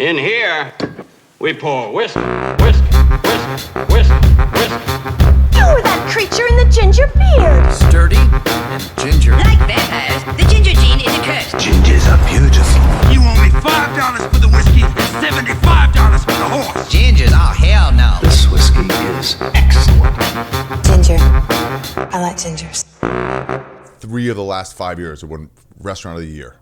In here, we pour whisk, whisk, whisk, whisk, whisk. You were that creature in the ginger beard. Sturdy and ginger. Like vampires, the ginger gene is a curse. Gingers are beautiful. You owe me $5 for the whiskey and $75 for the horse. Gingers? Oh, hell no. This whiskey is excellent. Ginger. I like gingers. 3 of the last 5 years have won Restaurant of the Year.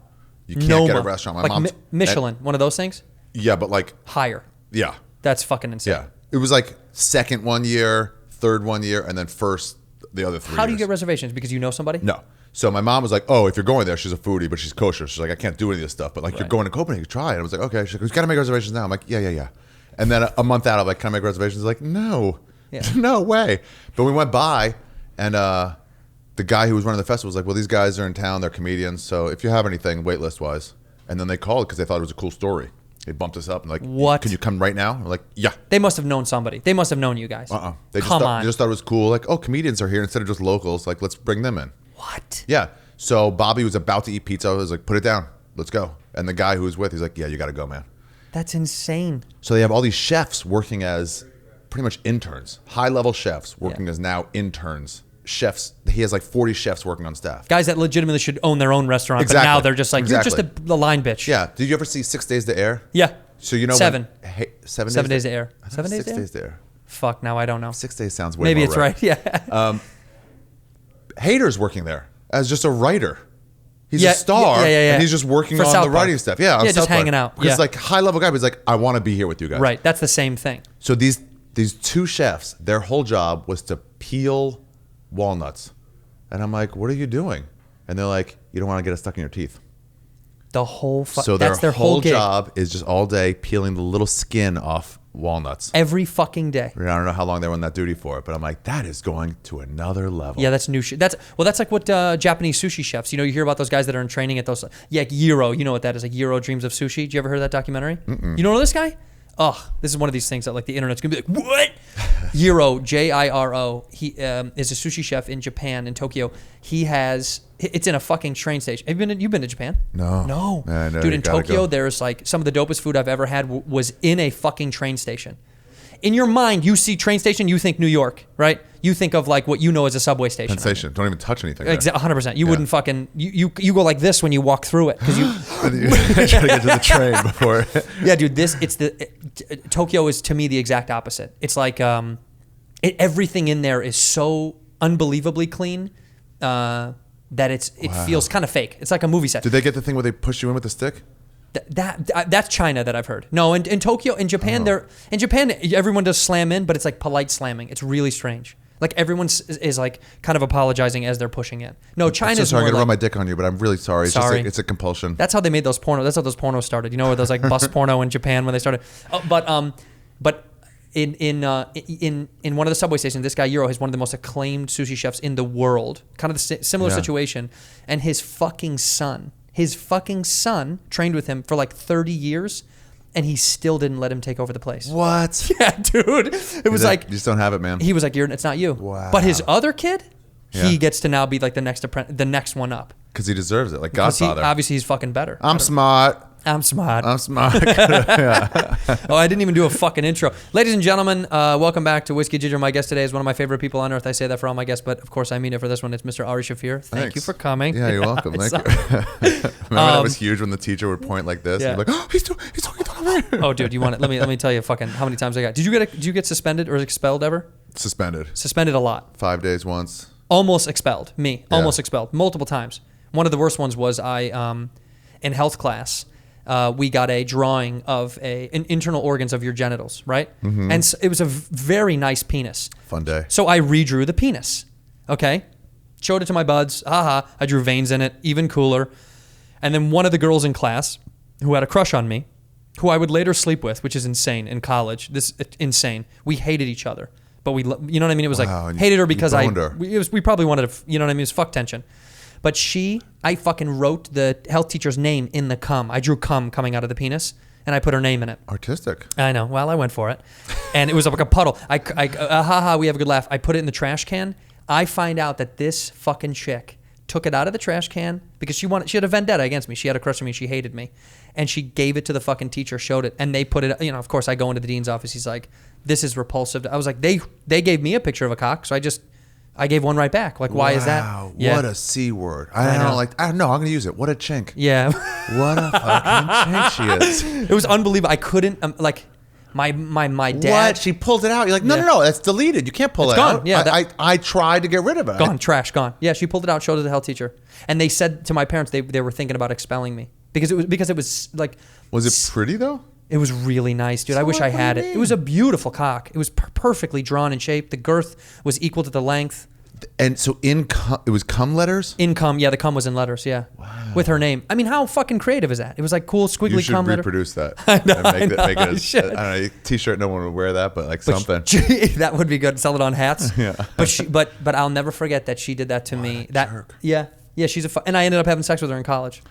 You can't Noma. get a restaurant. My like mom's Michelin, one of those things? Yeah, but like Higher. yeah. That's fucking insane. Yeah. It was like second 1 year, third 1 year, and then first the other 3 How do you years. get reservations? Because you know somebody? No. So my mom was like, oh, if you're going there, she's a foodie, but she's kosher. She's like, I can't do any of this stuff. But like, you're going to Copenhagen, try it. I was like, okay. She's like, we've got to make reservations now. I'm like, yeah. And then a month out, I'm like, can I make reservations? Like, no. Yeah. No way. But we went by, and the guy who was running the festival was like, well, these guys are in town. They're comedians. So if you have anything waitlist-wise. And then they called because they thought it was a cool story. They bumped us up and like, what? Can you come right now? We're like, yeah. They must have known somebody. They must have known you guys. They just thought it was cool. Like, oh, comedians are here instead of just locals. Like, let's bring them in. What? Yeah. So Bobby was about to eat pizza. I was like, put it down. Let's go. And the guy who was with, he's like, yeah, you got to go, man. That's insane. So they have all these chefs working as pretty much interns, high-level chefs working as now interns. Chefs. He has like 40 chefs working on staff. Guys that legitimately should own their own restaurant, Exactly. but now they're just like, Exactly. you're just a line bitch. Yeah. Did you ever see 6 Days to Air? Yeah. So you know 7. When, 7 days to air. I thought 7 days 6 to air? days to air. Fuck, now I don't know. 6 days sounds way Maybe more it's right. Yeah. Hader's working there as just a writer. He's Yeah, a star, yeah. and he's just working For on South the Park. writing stuff. Yeah, on Yeah, just South Park. hanging out. Because Yeah. like high-level guy, but he's like, I want to be here with you guys. Right. That's the same thing. So these 2 chefs, their whole job was to peel walnuts. And I'm like, what are you doing? And they're like, you don't want to get it stuck in your teeth. The whole So that's their whole gig. job is just all day peeling the little skin off walnuts. Every fucking day. I don't know how long they were on that duty for, but I'm like, that is going to another level. Yeah, that's new shit. That's like what Japanese sushi chefs. You know, you hear about those guys that are in training at those. Yeah, Gyro. You know what that is? Like Gyro Dreams of Sushi. Did you ever hear that documentary? You don't know this guy? Ugh, this is one of these things that like the internet's gonna be like, what? Gyro, Jiro. He is a sushi chef in Japan, in Tokyo. It's in a fucking train station. You've been to Japan? No. Yeah, I know, Dude, you in gotta Tokyo, go. there's like some of the dopest food I've ever had was in a fucking train station. In your mind, you see train station, you think New York, right? You think of like what you know as a subway station. Sensation. Don't even touch anything. there. 100%. You wouldn't fucking you go like this when you walk through it because you You try to get to the train before. yeah, dude. Tokyo is to me the exact opposite. It's like everything in there is so unbelievably clean that it feels kind of fake. It's like a movie set. Did they get the thing where they push you in with a stick? That's China that I've heard. No, in Tokyo, in Japan, everyone does slam in, but it's like polite slamming. It's really strange. Like everyone is like kind of apologizing as they're pushing in. No, China's I'm so sorry, more I'm gonna like, run my dick on you, but I'm really sorry. It's Sorry. just it's a compulsion. That's how they made those pornos. That's how those pornos started. You know, where those like bus porno in Japan when they started. But in one of the subway stations, this guy Euro is one of the most acclaimed sushi chefs in the world. Kind of the similar situation, and his fucking son trained with him for like 30 years, and he still didn't let him take over the place. What? Yeah, dude. It was like you just don't have it, man. he was like, it's not you. Wow. But his other kid, he Yeah. gets to now be like the next one up. Because he deserves it, like 'Cause Godfather. obviously, he's fucking better. I'm smart. I'm smart. I'm smart. Oh, I didn't even do a fucking intro. Ladies and gentlemen, welcome back to Whiskey Ginger. My guest today is one of my favorite people on earth. I say that for all my guests, but of course I mean it for this one. It's Mr. Ari Shaffir. Thank you Thanks. for coming. Yeah, you're welcome. Thank you. Remember that was huge when the teacher would point like this. Yeah. And be like, oh, he's talking about me. Oh, dude, you want it? Let me tell you fucking how many times I got. Did you get suspended or expelled ever? Suspended. Suspended a lot. 5 days once. Almost expelled. Me. Yeah. Almost expelled. Multiple times. One of the worst ones was in health class. We got a drawing of internal organs of your genitals, right? Mm-hmm. And so it was a very nice penis. Fun day. So I redrew the penis. Okay? Showed it to my buds. Haha. I drew veins in it. Even cooler. And then one of the girls in class who had a crush on me, who I would later sleep with, which is insane in college. Insane. We hated each other. But you know what I mean? It was Wow, like, and hated her you because boned her. we probably wanted to, you know what I mean? It was fuck tension. But I fucking wrote the health teacher's name in the cum. I drew cum coming out of the penis, and I put her name in it. Artistic. I know. Well, I went for it. And it was like a puddle. We have a good laugh. I put it in the trash can. I find out that this fucking chick took it out of the trash can because she had a vendetta against me. She had a crush on me. She hated me. And she gave it to the fucking teacher, showed it, and they put it, of course I go into the dean's office. He's like, this is repulsive. I was like, they gave me a picture of a cock, so I gave one right back. Like, why is that? Wow, Yeah. what a C word. I don't know, I'm going to use it. What a chink. Yeah. What a fucking chink she is. It was unbelievable. I couldn't, my dad. What? She pulled it out. You're like, no, that's deleted. You can't pull it gone. out. Yeah, I tried to get rid of it. Gone, trash, gone. Yeah, she pulled it out, showed it to the health teacher. And they said to my parents they were thinking about expelling me. Because it was like... Was it pretty, though? It was really nice, dude. I wish I had it. It was a beautiful cock. It was perfectly drawn and shaped. The girth was equal to the length. And so it was cum letters? In cum, yeah, the cum was in letters, yeah. Wow. With her name. I mean, how fucking creative is that? It was like cool squiggly cum letter. You should reproduce that. I know, and make it you should. I don't know, t-shirt, no one would wear that, but like something. That would be good. Sell it on hats. Yeah. But I'll never forget that she did that to me. A jerk. Yeah, she's and I ended up having sex with her in college.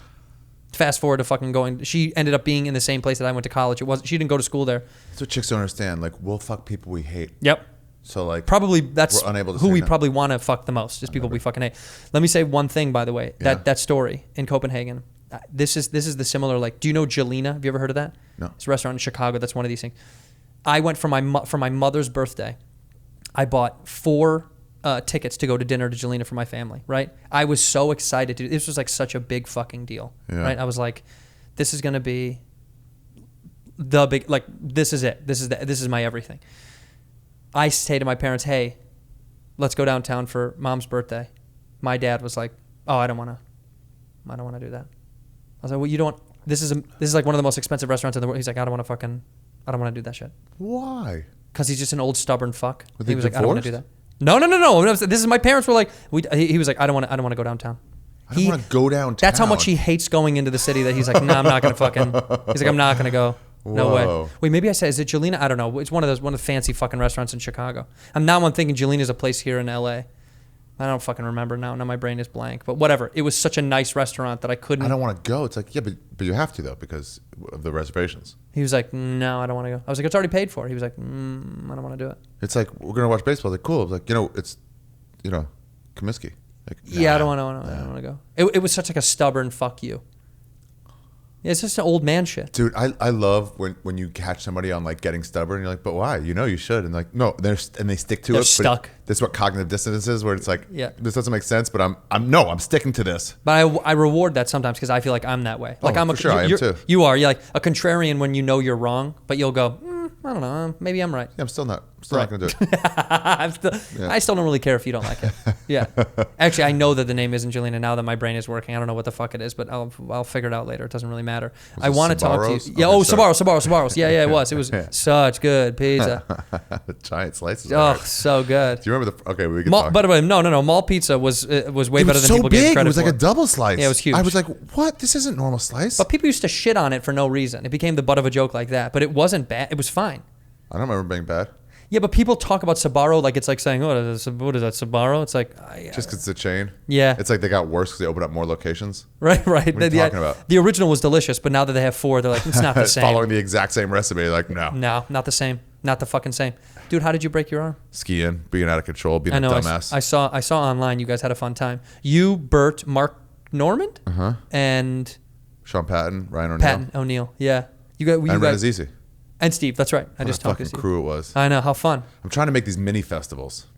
Fast forward to fucking going. She ended up being in the same place that I went to college. She didn't go to school there. That's what chicks don't understand. Like, we'll fuck people we hate. Yep. So like, probably that's we're unable to who say we no. probably want to fuck the most. Just people we fucking hate. Let me say one thing, by the way. Yeah. That story in Copenhagen. This is the similar. Like, do you know Jelena? Have you ever heard of that? No. It's a restaurant in Chicago. That's one of these things. I went for my mother's birthday. I bought 4 tickets to go to dinner to Jelena for my family. Right. I was so excited. This was like such a big fucking deal. Yeah. Right. I was like, this is gonna be the big, like, this is it. This is my everything. I say to my parents, hey, let's go downtown for mom's birthday. My dad was like, oh, I don't want to do that. I was like, well, you don't, this is like one of the most expensive restaurants in the world. He's like, I don't want to do that shit. Why? Because he's just an old stubborn fuck. Were He they was like, I don't want to do divorced? that. No. This is, my parents were like, he was like, I don't want to go downtown. I don't want to go downtown. That's how much he hates going into the city that he's like, no, I'm not going to fucking, he's like, I'm not going to go. No Whoa. way. Wait, maybe I said, is it Jelena? I don't know. It's one of the fancy fucking restaurants in Chicago. And now I'm thinking Jelena's a place here in LA. I don't fucking remember now. Now my brain is blank. But whatever. It was such a nice restaurant that I couldn't. I don't want to go. It's like, yeah, but you have to though because of the reservations. He was like, no, I don't want to go. I was like, it's already paid for. He was like, I don't want to do it. It's like, we're gonna watch baseball. I was like, cool. I was like, it's, Comiskey. Like, Yeah, I don't want to go. It was such like a stubborn fuck you. Yeah, it's just an old man shit. Dude, I love when you catch somebody on like getting stubborn. And you're like, but why? You should. And like, no, they stick to They're it. stuck. But that's what cognitive dissonance is, where it's like, Yeah. this doesn't make sense. But I'm sticking to this. But I reward that sometimes because I feel like I'm that way. Like Oh, I'm for sure, I am too. You are. You're like a contrarian when you know you're wrong, but you'll go, I don't know, maybe I'm right. Yeah, I'm still not Right. going to do it. I still don't really care if you don't like it. Yeah. Actually, I know that the name isn't Jelena now that my brain is working. I don't know what the fuck it is, but I'll figure it out later. It doesn't really matter. Was I it want to talk to Sbarro's? you. Yeah. Okay, Oh, sorry. Sbarro's. Yeah, it was. It was such good pizza. The giant slices. Oh, so good. Do you remember the? Okay, we can Mall, talk. by the way, no. Mall pizza was way It better was than so people give big. credit It was like for. a double slice. Yeah, it was huge. I was like, what? This isn't normal slice. But people used to shit on it for no reason. It became the butt of a joke like that. But it wasn't bad. It was fine. I don't remember being bad. Yeah, but people talk about Sbarro like it's like saying, what is that, Sbarro? It's like... Just because it's a chain. Yeah. It's like they got worse because they opened up more locations. Right. What are you talking about? The original was delicious, but now that they have 4, they're like, it's not the same. Following the exact same recipe. Like, no. No, not the same. Not the fucking same. Dude, how did you break your arm? Skiing, being out of control, being I know. a dumbass. I saw online you guys had a fun time. You, Bert, Mark Normand, and Sean Patton, Ryan O'Neill. Patton O'Neill. Yeah. You guys. And Ren Azizi. And Steve. That's right. I What just a talked to fucking Steve. crew it was. I know. How fun. I'm trying to make these mini festivals.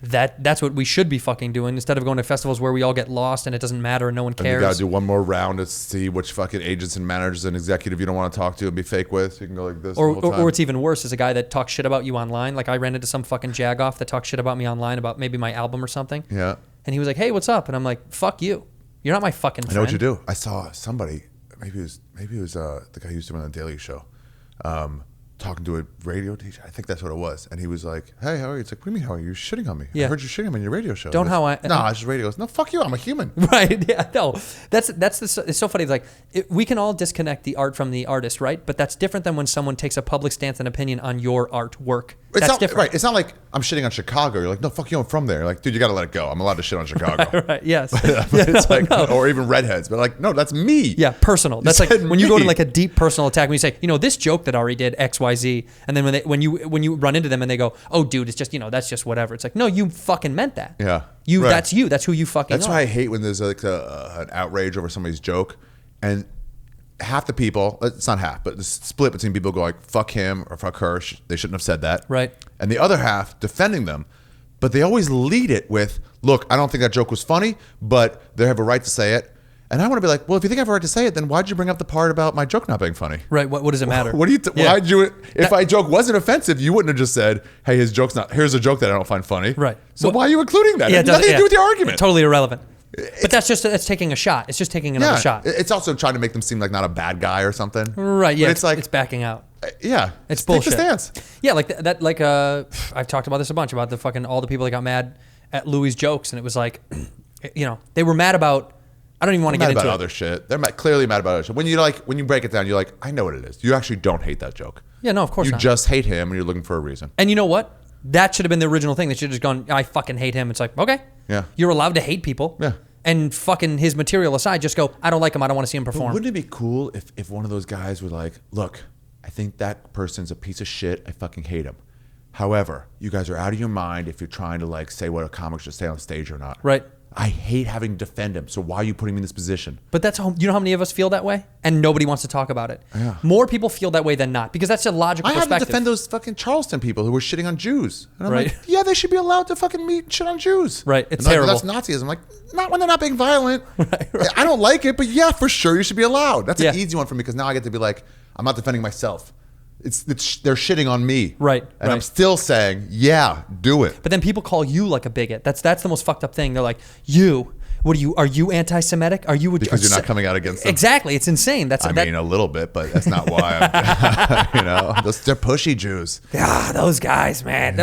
That's what we should be fucking doing instead of going to festivals where we all get lost and it doesn't matter and no one And you cares. gotta do one more round to see which fucking agents and managers and executive you don't want to talk to and be fake with. You can go like this the whole time. Or it's even worse, is a guy that talks shit about you online. Like I ran into some fucking jagoff that talked shit about me online about maybe my album or something. Yeah. And he was like, hey, what's up? And I'm like, fuck you. You're not my fucking friend. I know what you do. I saw somebody, maybe it was the guy who used to run the Daily Show, talking to a radio teacher. I think that's what it was. And he was like, hey, how are you? It's like, what do you mean, how are you? You're shitting on me. Yeah. I heard you shitting on me on your radio show. Don't He goes, how I- No, it's just radio. He goes, no, fuck you. I'm a human. Right? Yeah. No. It's so funny. It's like we can all disconnect the art from the artist, right? But that's different than when someone takes a public stance and opinion on your artwork. That's Not, different. Right. It's not like I'm shitting on Chicago. You're like, no, fuck you. I'm from there. You're like, dude, you got to let it go. I'm allowed to shit on Chicago. Right. Yes. But it's like, or even redheads. But like, no, that's me. Yeah, personal. That's like said when you go to me. like a deep personal attack when you say, this joke that Ari did X, Y, XYZ. And then when you run into them and they go, oh, dude, it's just, that's just whatever. It's like, no, you fucking meant that. Yeah. You, Right. that's you. That's who you fucking That's are. why I hate when there's like an outrage over somebody's joke, and half the people, it's not half, but the split between people go like, fuck him or fuck her. They shouldn't have said that. Right. And the other half defending them. But they always lead it with, look, I don't think that joke was funny, but they have a right to say it. And I want to be like, well, if you think I have a right to say it, then why'd you bring up the part about my joke not being funny? Right. What does it matter? What do you? Yeah. Why'd you? If my joke wasn't offensive, you wouldn't have just said, "Hey, his joke's not." Here's a joke that I don't find funny. Right. So why are you including that? Yeah, It has nothing to do with the argument. Totally irrelevant. But that's taking a shot. It's just taking another shot. It's also trying to make them seem like not a bad guy or something. Right. Yeah. But it's like it's backing out. Yeah. It's take bullshit. the stance. Yeah, like that. Like I've talked about this a bunch about the fucking all the people that got mad at Louis' jokes, and it was like, they were mad about. I don't even want to get into about it. other shit. They're clearly mad about other shit. When you break it down, you're like, I know what it is. You actually don't hate that joke. Yeah, no, of course You not. just hate him, and you're looking for a reason. And you know what? That should have been the original thing. They should have just gone, I fucking hate him. It's like, okay. Yeah. You're allowed to hate people. Yeah. And fucking his material aside, just go, I don't like him. I don't want to see him But perform. wouldn't it be cool if one of those guys were like, look, I think that person's a piece of shit. I fucking hate him. However, you guys are out of your mind if you're trying to like say what a comic should say on stage or not. Right. I hate having to defend him. So why are you putting me in this position? But that's how, you know how many of us feel that way? And nobody wants to talk about it. Yeah. More people feel that way than not because that's a logical I had perspective. to defend those fucking Charleston people who were shitting on Jews. And I'm Right. like, yeah, they should be allowed to fucking meet and shit on Jews. Right. It's And like, terrible. That's Nazism. I'm like, not when they're not being violent. Right. I don't like it, but yeah, for sure you should be allowed. That's an Yeah. easy one for me because now I get to be like, I'm not defending myself. They're shitting on me. Right, And I'm right. still saying, yeah, do it. But then people call you like a bigot. That's the most fucked up thing. They're like, are you anti-Semitic? Are you Because you're not coming out against them. Exactly. It's insane. I mean, a little bit, but that's not why I'm, they're pushy Jews. those guys, man.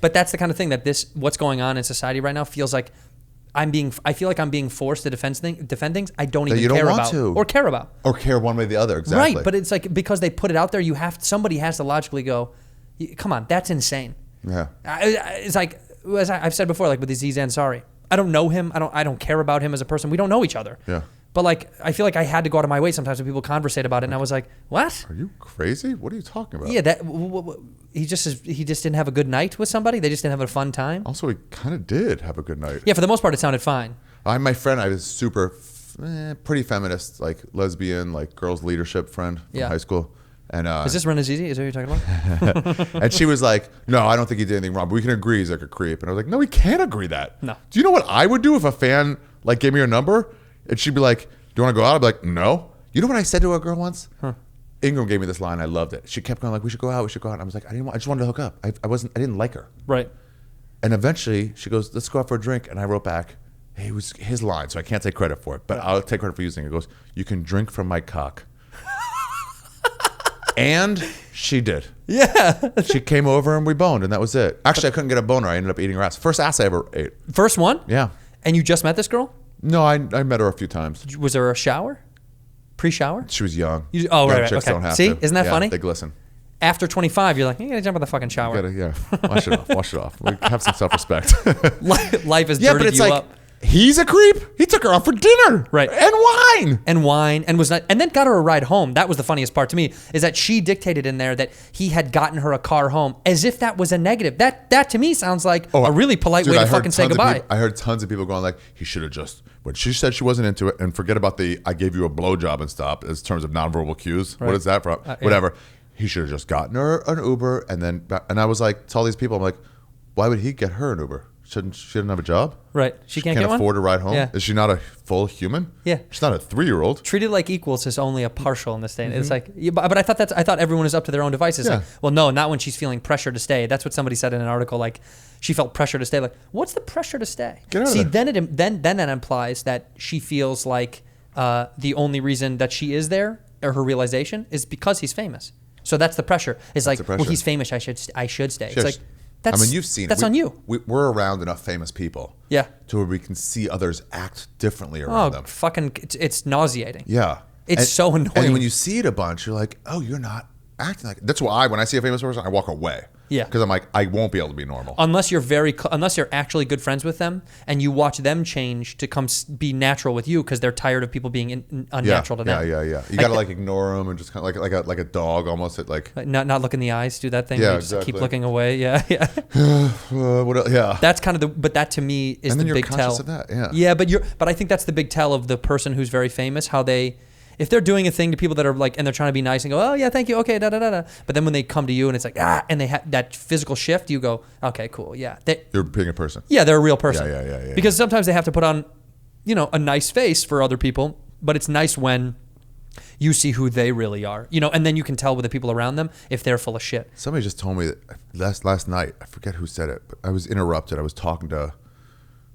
But that's the kind of thing that what's going on in society right now feels like I feel like I'm being forced to defend things I don't even you don't care want about to. or care about. Or care one way or the other, exactly. Right, but it's like because they put it out there, somebody has to logically go, come on, that's insane. Yeah. It's like as I've said before, like with Aziz Ansari, I don't know him. I don't care about him as a person. We don't know each other. Yeah. But like I feel like I had to go out of my way sometimes when people conversate about it, and I was like, what? Are you crazy? What are you talking about? Yeah, he just didn't have a good night with somebody. They just didn't have a fun time. Also, he kind of did have a good night. Yeah, for the most part, it sounded fine. My friend, I was super, pretty feminist, like lesbian, like girls leadership friend from Yeah. high school. And Is this Ren Azizi? Is that what you're talking about? and she was like, no, I don't think he did anything wrong, but we can agree he's like a creep. And I was like, no, we can't agree that. No. Do you know what I would do if a fan like gave me her number and she'd be like, do you want to go out? I'd be like, no. You know what I said to a girl once? Ingram gave me this line. I loved it. She kept going like, we should go out. And I was like, I just wanted to hook up. I didn't like her. Right. And eventually she goes, let's go out for a drink. And I wrote back, hey, it was his line, so I can't take credit for it, but I'll take credit for using it. It goes, you can drink from my cock. And she did. Yeah. She came over and we boned, and that was it. Actually, I couldn't get a boner. I ended up eating her ass. First ass I ever ate. First one? Yeah. And you just met this girl? No, I met her a few times. Was there a shower? Pre-shower? She was young. Right, Young right. chicks Okay. don't have See? to. Isn't that Yeah, funny? They glisten. After 25, you're like, you gotta jump in the fucking shower. Wash it off. Like, have some self-respect. Life has Yeah, dirtied but it's you like, up. he's a creep. He took her out for dinner. Right. And wine. And was not, and then got her a ride home. That was the funniest part to me, is that she dictated in there that he had gotten her a car home, as if that was a negative. That to me sounds like a really polite Dude, way I to heard fucking say tons of goodbye. people- I heard tons of people going like, he should have just, when she said she wasn't into it, and forget about the, I gave you a blowjob and stop, as terms of nonverbal cues. Right. What is that from? Yeah. Whatever. He should have just gotten her an Uber, and I was like, to all these people, I'm like, why would he get her an Uber? She didn't have a job? Right. She can't get one? afford a ride home? Yeah. Is she not a full human? Yeah. She's not a 3-year-old. Treated like equals is only a partial in this day. It's like, yeah, but I thought everyone is up to their own devices. Yeah. Like, well, no, not when she's feeling pressure to stay. That's what somebody said in an article. Like, she felt pressure to stay. Like, what's the pressure to stay? Get out of See, there. then that implies that she feels like the only reason that she is there, or her realization, is because he's famous. So that's the pressure. It's like, the well, pressure. he's famous. I should stay. Sure. It's like, that's, I mean, you've seen that's it. on you. We're around enough famous people. Yeah. To where we can see others act differently around Oh, them. fucking, it's nauseating. Yeah. It's so annoying. And when you see it a bunch, you're like, oh, you're not acting like. That's why when I see a famous person, I walk away. Yeah. Because I'm like, I won't be able to be normal. Unless you're unless you're actually good friends with them and you watch them change to be natural with you because they're tired of people being unnatural to them. Yeah. You gotta like ignore them and just kind of like a dog almost at like not look in the eyes, do that thing. Yeah, where you just exactly. keep looking away. Yeah. what else? Yeah. That's kind of but that to me is And then the you're big conscious tell. of that, yeah. Yeah, but I think that's the big tell of the person who's very famous, how they. If they're doing a thing to people that are like, and they're trying to be nice and go, oh yeah, thank you, okay, da da da da. But then when they come to you and it's like, and they have that physical shift, you go, okay, cool, yeah. You're being a person. Yeah, they're a real person. Yeah. Because sometimes they have to put on, a nice face for other people, but it's nice when you see who they really are, and then you can tell with the people around them if they're full of shit. Somebody just told me that last night, I forget who said it, but I was interrupted. I was talking to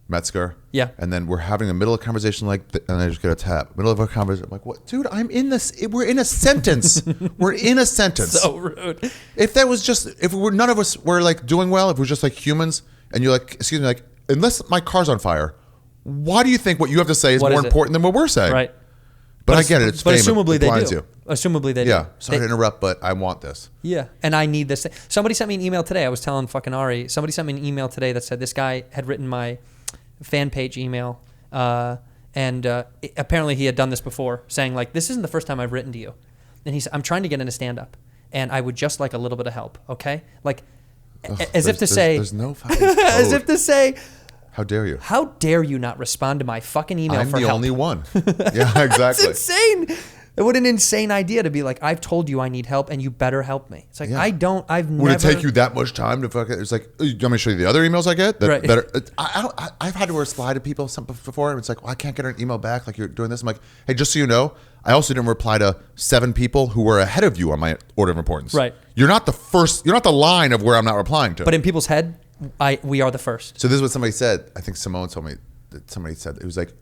Metzger. Yeah. And then we're having a middle of conversation and I just get a tap. Middle of a conversation. I'm like, what? Dude, I'm in this. We're in a sentence. We're in a sentence. So rude. If none of us were like doing well, if we're just like humans and you're like, excuse me, like, unless my car's on fire, why do you think what you have to say is more important than what we're saying? Right. But I get it. It's but fame. assumably It they blinds do. you. Assumably they do. Yeah. Sorry to interrupt, but I want this. Yeah, and I need this. Somebody sent me an email today. I was telling fucking Ari. Somebody sent me an email today that said this guy had written my fan page email, and apparently he had done this before, saying like, "This isn't the first time I've written to you," and he said, "I'm trying to get into stand-up, and I would just like a little bit of help, okay?" Like, as if to say, "There's no fucking as if to say, how dare you? How dare you not respond to my fucking email I'm for the help? only one. Yeah, exactly. It's insane. What an insane idea to be like, I've told you I need help and you better help me. It's like, Yeah. I've never. Would it take you that much time to fucking? It's like, you want me to show you the other emails I get? Right. I've had to reply to people before. It's like, well, I can't get an email back. Like you're doing this. I'm like, hey, just so you know, I also didn't reply to 7 people who were ahead of you on my order of importance. Right. You're not the first. You're not the line of where I'm not replying to. But in people's head, we are the first. So this is what somebody said. I think Simone told me that somebody said it was like,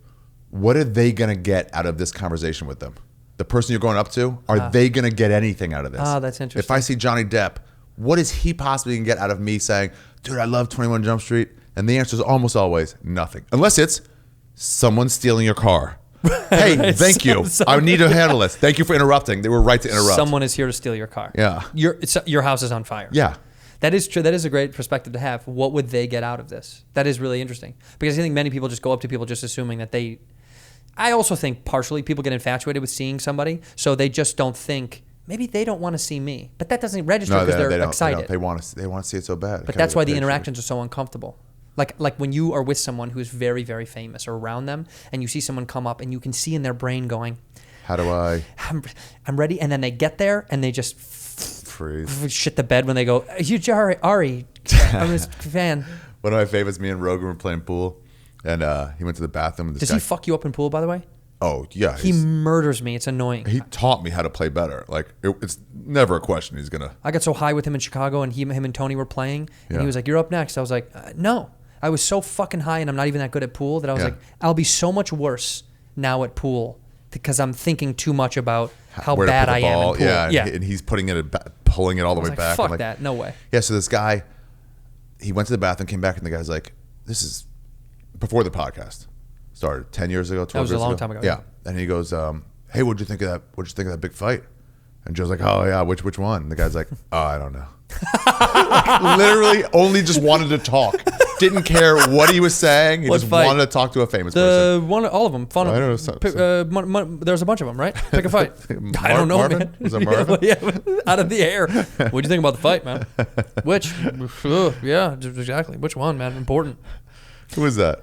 what are they gonna get out of this conversation with them? The person you're going up to, are they going to get anything out of this? Oh, that's interesting. If I see Johnny Depp, what is he possibly going to get out of me saying, dude, I love 21 Jump Street? And the answer is almost always nothing. Unless it's someone stealing your car. Hey, Right. thank you. I need to handle this. Thank you for interrupting. They were right to interrupt. Someone is here to steal your car. Yeah. Your house is on fire. Yeah. That is true. That is a great perspective to have. What would they get out of this? That is really interesting. Because I think many people just go up to people just assuming that they... I also think partially people get infatuated with seeing somebody, so they just don't think, maybe they don't want to see me. But that doesn't register because they're excited. They want to see it so bad. But that's why the interactions are so uncomfortable. Like when you are with someone who's very, very famous or around them, and you see someone come up and you can see in their brain going, how do I... I'm ready. And then they get there and they just freeze. Shit the bed when they go, Ari, I'm a fan. One of my favorites, me and Rogan were playing pool. And he went to the bathroom. Does he fuck you up in pool, by the way? Oh, yeah. He murders me. It's annoying. He taught me how to play better. Like, it's never a question he's going to... I got so high with him in Chicago, and him and Tony were playing, and he was like, you're up next. I was like, no. I was so fucking high, and I'm not even that good at pool, that I was like, I'll be so much worse now at pool because I'm thinking too much about how bad I am in pool. Yeah, and he's putting it, pulling it all the way back. Fuck that. No way. Yeah, so this guy, he went to the bathroom, came back, and the guy's like, this is... Before the podcast started, 10 years ago, 12 years ago. That was a long time ago. Yeah. And he goes, hey, what'd you think of that? What'd you think of that big fight? And Joe's like, oh, yeah, which one? And the guy's like, oh, I don't know. Literally only just wanted to talk. Didn't care what he was saying. He What just fight? wanted to talk to a famous person. All of them. Fun. I don't know. There's a bunch of them, right? Pick a fight. I don't know, Marvin? man. Was it Marvin? Yeah, out of the air. What'd you think about the fight, man? Which? Yeah, exactly. Which one, man? Important. Who is that?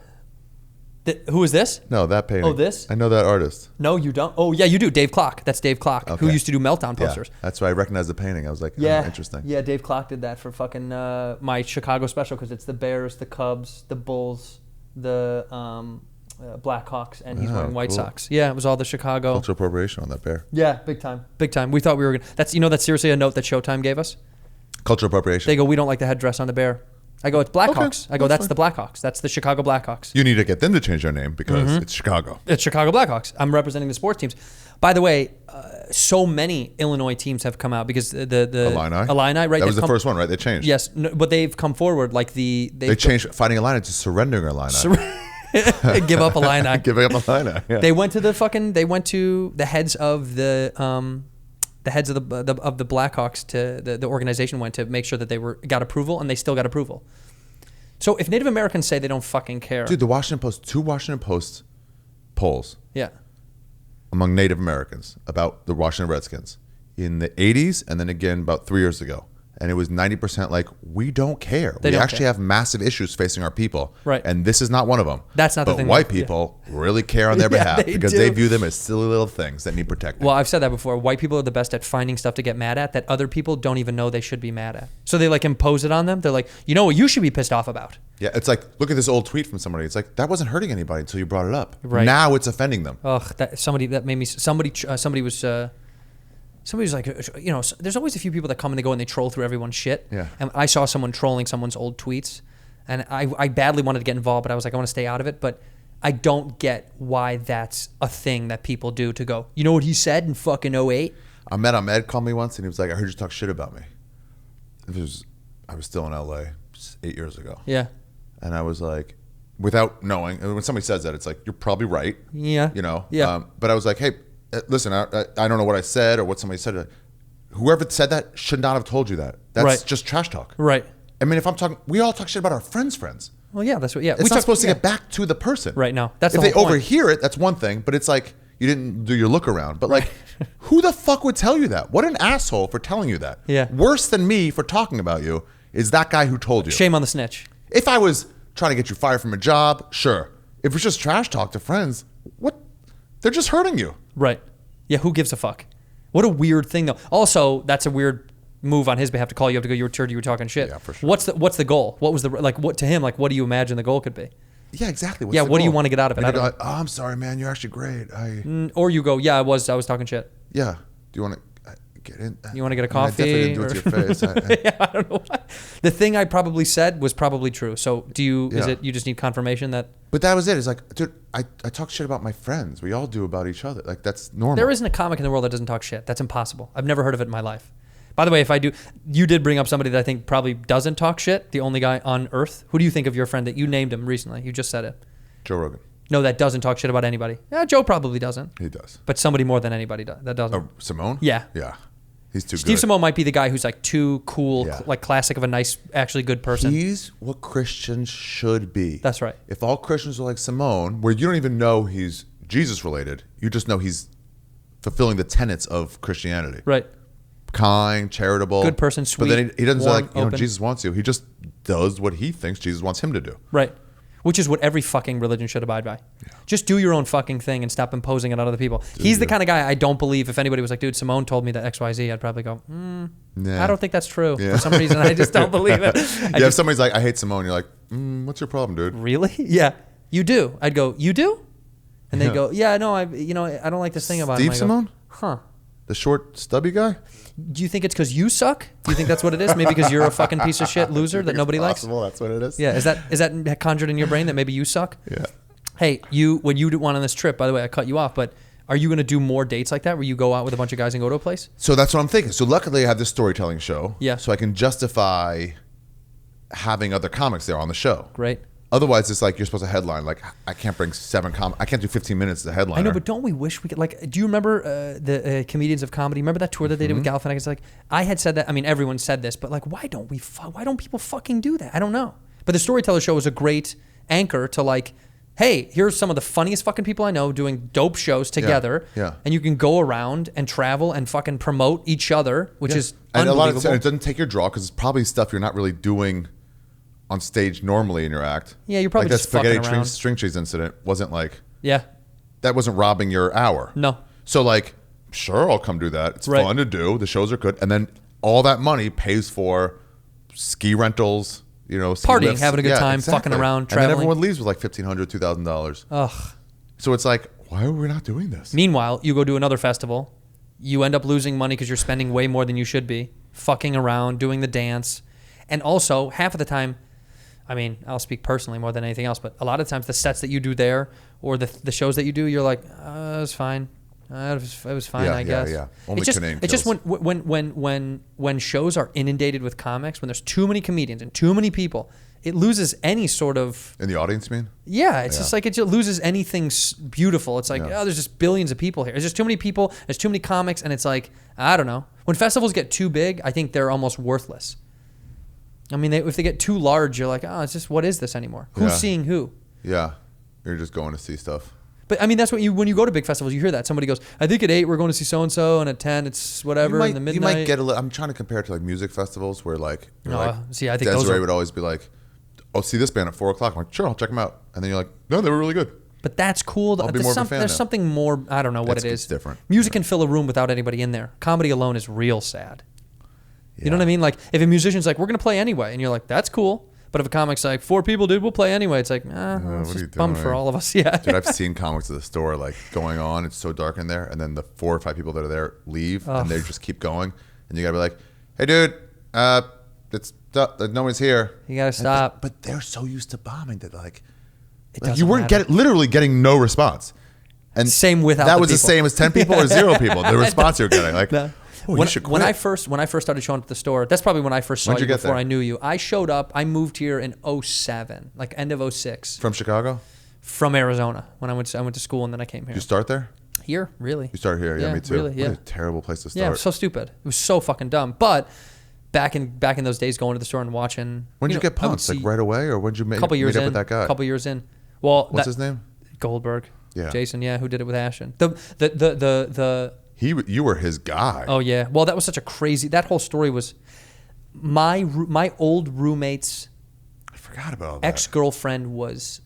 Who is this? No, that painting. Oh, this? I know that artist. No, you don't. Oh, yeah, you do. Dave Clock. That's Dave Clock, who Okay. used to do Meltdown posters. Yeah, that's why I recognized the painting. I was like, Yeah, oh, interesting. Yeah, Dave Clock did that for fucking my Chicago special because it's the Bears, the Cubs, the Bulls, the Blackhawks, and he's wearing White cool. Sox. Yeah, it was all the Chicago. Cultural appropriation on that bear. Yeah, big time, big time. We thought we were gonna. That's seriously a note that Showtime gave us. Cultural appropriation. They go, we don't like the headdress on the bear. I go, it's Blackhawks. Okay, I go, that's that's the Blackhawks. That's the Chicago Blackhawks. You need to get them to change their name because it's Chicago. It's Chicago Blackhawks. I'm representing the sports teams. By the way, so many Illinois teams have come out because the Illini, right? That was the first one, right? They changed. Yes, no, but they've come forward like they changed fighting Illini to surrendering Illini. Give up Illini. Giving up Illini. Yeah. They went to the heads of the The heads of the Blackhawks to the organization went to make sure that they got approval, and they still got approval. So if Native Americans say they don't fucking care, Dude, two Washington Post polls yeah, among Native Americans about the Washington Redskins in the 80s and then again about 3 years ago. And it was 90% like, we don't care. We actually have massive issues facing our people. Right. And this is not one of them. That's not the but thing. White people really care on their behalf because do. they view them as silly little things that need protecting. Well, I've said that before. White people are the best at finding stuff to get mad at that other people don't even know they should be mad at. So they like impose it on them. They're like, you know what you should be pissed off about. Yeah, it's like, look at this old tweet from somebody. It's like, that wasn't hurting anybody until you brought it up. Right. Now it's offending them. Ugh, somebody was like, you know, there's always a few people that come and they go and they troll through everyone's shit. Yeah. And I saw someone trolling someone's old tweets, and I badly wanted to get involved, but I was like, I want to stay out of it. But I don't get why that's a thing that people do to go, you know what he said in fucking 08? Ahmed called me once and he was like, I heard you talk shit about me. I was still in LA 8 years ago. Yeah. And I was like, without knowing, and when somebody says that, it's like, you're probably right. Yeah. You know? Yeah. But I was like, hey, listen, I don't know what I said or what somebody said. Whoever said that should not have told you that. That's Right. just trash talk. Right. I mean, if I'm talking, we all talk shit about our friends' friends. Well, yeah, that's what, yeah. It's not supposed to get back to the person. Right, no. That's if the they whole point. overhear it, that's one thing, but it's like, you didn't do your look around. But like, who the fuck would tell you that? What an asshole for telling you that. Yeah. Worse than me for talking about you is that guy who told you. Shame on the snitch. If I was trying to get you fired from a job, sure. If it's just trash talk to friends, what? They're just hurting you. Right. Yeah, who gives a fuck? What a weird thing, though. Also, that's a weird move on his behalf to call you up to go, you were talking shit. Yeah, for sure. What's the goal? What was the, like, what to him, like, what do you imagine the goal could be? Yeah, exactly. Yeah, what do you want to get out of it? And I they go, don't oh, I'm sorry, man. You're actually great. Or you go, yeah, I was talking shit. Yeah. Do you want to get in? You want to get a I definitely coffee? didn't do it to your face. Yeah, I don't know why. The thing I probably said was probably true. So is Yeah. it you just need confirmation that But that was it. It's like, dude, I talk shit about my friends. We all do about each other. Like, that's normal. there isn't a comic in the world that doesn't talk shit. That's impossible. I've never heard of it in my life. By the way, if I do, you did bring up somebody that I think probably doesn't talk shit, the only guy on earth. Who do you think of your friend that you named him recently? You just said it. Joe Rogan. No, that doesn't talk shit about anybody. Yeah, Joe probably doesn't. He does. But somebody more than anybody that doesn't. Oh, Simone? Yeah. Yeah. He's too Steve good. Simone might be the guy who's like too cool, Yeah. like classic of a nice, actually good person. He's what Christians should be. That's right. If all Christians are like Simone, where you don't even know he's Jesus related, you just know he's fulfilling the tenets of Christianity. Right. Kind, charitable. Good person, But then sweet, he doesn't say warm, like, you know, open. Jesus wants you. He just does what he thinks Jesus wants him to do. Right. Which is what every fucking religion should abide by. Yeah. Just do your own fucking thing and stop imposing it on other people. He's the kind of guy I don't believe if anybody was like, dude, Simone told me that XYZ, I'd probably go, Nah. I don't think that's true. For some reason, I just don't believe it. If somebody's like, I hate Simone, you're like, what's your problem, dude? Really? Yeah. You do. I'd go, you do? And they'd Yeah. go, yeah, no, I don't like this thing about Steve him. I go, Simone? Huh. The short, stubby guy? Do you think it's because you suck? Do you think that's what it is? Maybe because you're a fucking piece of shit loser that nobody likes? Possible, that's what it is. Yeah. Is that conjured in your brain that maybe you suck? Yeah. Hey, when you went on this trip, by the way, I cut you off, but are you going to do more dates like that where you go out with a bunch of guys and go to a place? So that's what I'm thinking. So luckily I have this storytelling show. Yeah. So I can justify having other comics there on the show. Great. Otherwise, it's like you're supposed to headline. Like, I can't bring 7 comics. I can't do 15 minutes as a headliner. I know, but don't we wish we could, like, do you remember the Comedians of Comedy? Remember that tour that they did with Galifianakis? Like, I had said that, I mean, everyone said this, but like, why don't people fucking do that? I don't know. But the Storyteller Show was a great anchor to like, hey, here's some of the funniest fucking people I know doing dope shows together. Yeah. And you can go around and travel and fucking promote each other, which is and a unbelievable. lot of times it doesn't take your draw because it's probably stuff you're not really doing on stage normally in your act. Yeah, you're probably like just that spaghetti fucking around. string cheese incident wasn't like, Yeah. that wasn't robbing your hour. No. So like, sure, I'll come do that. It's Right. fun to do. The shows are good. And then all that money pays for ski rentals, ski Partying, lifts. having a good time, fucking around, And traveling. then everyone leaves with like $1,500, $2,000. Ugh. So it's like, why are we not doing this? Meanwhile, you go to another festival, you end up losing money because you're spending way more than you should be, fucking around, doing the dance. And also, half of the time, I mean, I'll speak personally more than anything else, but a lot of times the sets that you do there or the shows that you do, you're like, it was fine. It was fine, I guess. Yeah. Only Canadian it's just kills. when shows are inundated with comics, when there's too many comedians and too many people, it loses any sort of In the audience, you mean? yeah. It's just like it just loses anything beautiful. It's like Yeah. oh, there's just billions of people here. There's just too many people. There's too many comics, and it's like I don't know. When festivals get too big, I think they're almost worthless. I mean, if they get too large, you're like, oh, it's just what is this anymore? Who's seeing who? Yeah. You're just going to see stuff. But I mean, that's what when you go to big festivals, you hear that somebody goes, I think at 8 we're going to see so and so, and at 10 it's whatever in the midnight. You might get a little. I'm trying to compare it to like music festivals where like, you're No, like see, I think Desiree those are- would always be like, "Oh, see this band at 4 o'clock." I'm like, "Sure, I'll check them out." And then you're like, "No, they were really good." But that's cool. I'll be more of a fan There's now. something more. I don't know what it is. It's different. Music can fill a room without anybody in there. Comedy alone is real sad. You know Yeah. what I mean? Like if a musician's like, we're gonna play anyway, and you're like, that's cool. But if a comic's like, 4 people, dude, we'll play anyway. It's like, it's what are you just bummed for doing? all of us. Yeah. Dude, I've seen comics at the store like going on. It's so dark in there, and then the 4 or 5 people that are there leave, and they just keep going, and you gotta be like, "Hey, dude, it's no one's here." You gotta stop. But they're so used to bombing that like doesn't you weren't matter. literally getting no response. And Same without that the was the people. same as 10 people or 0 people. The response you're getting like, No. "Oh, you should quit." when I first started showing up at the store, that's probably when I first saw When'd you you get before there? I knew you. I showed up. I moved here in 07, like end of 06, From Chicago, from Arizona when I went to school, and then I came here. you start there. Here, really? You started here, yeah, me too. Really, yeah. What a terrible place to start. Yeah, it was so stupid. It was so fucking dumb. But back in those days, going to the store and watching. When did you get I would punked? Like see- right away, or when did you meet couple years up in. with that guy? Couple years in. Well, What's his name? Goldberg. Yeah. Jason. Yeah, who did it with Ashton? You were his guy. Oh yeah. Well, that was such a crazy. That whole story was my old roommate's I forgot about that. ex-girlfriend was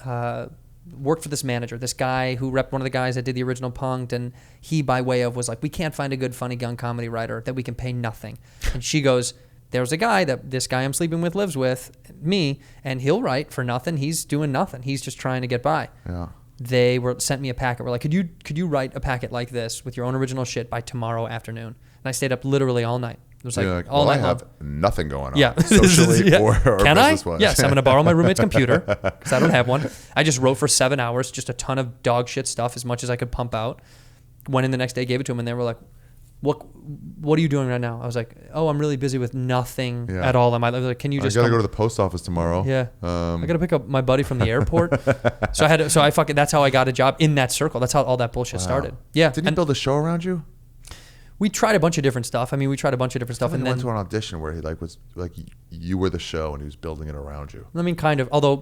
worked for this manager, this guy who repped one of the guys that did the original Punk'd, and he by way of was like, we can't find a good funny gun comedy writer that we can pay nothing. And she goes, there's a guy that this guy I'm sleeping with lives with me, and he'll write for nothing. He's doing nothing. He's just trying to get by. Yeah. They sent me a packet. We're like, could you write a packet like this with your own original shit by tomorrow afternoon? And I stayed up literally all night. It was like, You're like, all well, I night long. have nothing going on. Yeah. Socially Yeah. or Can I? business-wise. Yes, I'm going to borrow my roommate's computer because I don't have one. I just wrote for 7 hours, just a ton of dog shit stuff, as much as I could pump out. Went in the next day, gave it to him, and they were like, what are you doing right now? I was like, oh, I'm really busy with nothing Yeah. at all. I was like, can you I just gotta come? go to the post office tomorrow. Yeah. I got to pick up my buddy from the airport. That's how I got a job in that circle. That's how all that bullshit started. Yeah. Didn't you And build a show around you? we tried a bunch of different stuff. I mean, we tried a bunch of different stuff. And And then then, went to an audition where he like was like you were the show and he was building it around you. I mean, kind of, although,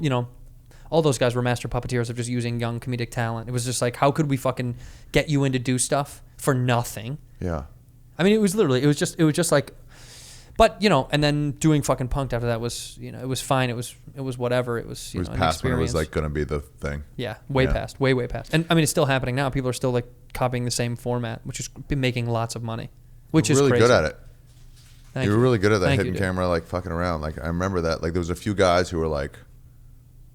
all those guys were master puppeteers of just using young comedic talent. It was just like, how could we fucking get you in to do stuff for nothing? Yeah. I mean, it was just like, but and then doing fucking Punk'd after that was, it was fine. It was whatever. It was, It was an past when it was experience. like gonna be the thing. Yeah, way past, way past. And I mean, it's still happening now. People are still like copying the same format, which has been making lots of money, which You're is really crazy. good at it. Thank You were really good at that Thank hidden you, dude. camera, like fucking around. Like I remember that. Like there was a few guys who were like,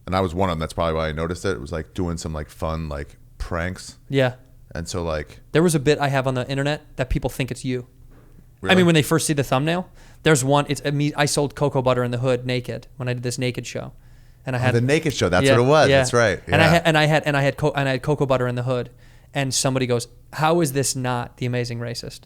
and I was one of them. That's probably why I noticed it. It was like doing some like fun like pranks, Yeah, and so like there was a bit I have on the internet that people think it's you. I really? mean, when they first see the thumbnail, there's one. It's me. I sold cocoa butter in the hood naked when I did this naked show, and I had the naked show. That's Yeah, what it was. yeah. That's right. And Yeah. I had cocoa butter in the hood, and somebody goes, "How is this not The Amazing Racist?"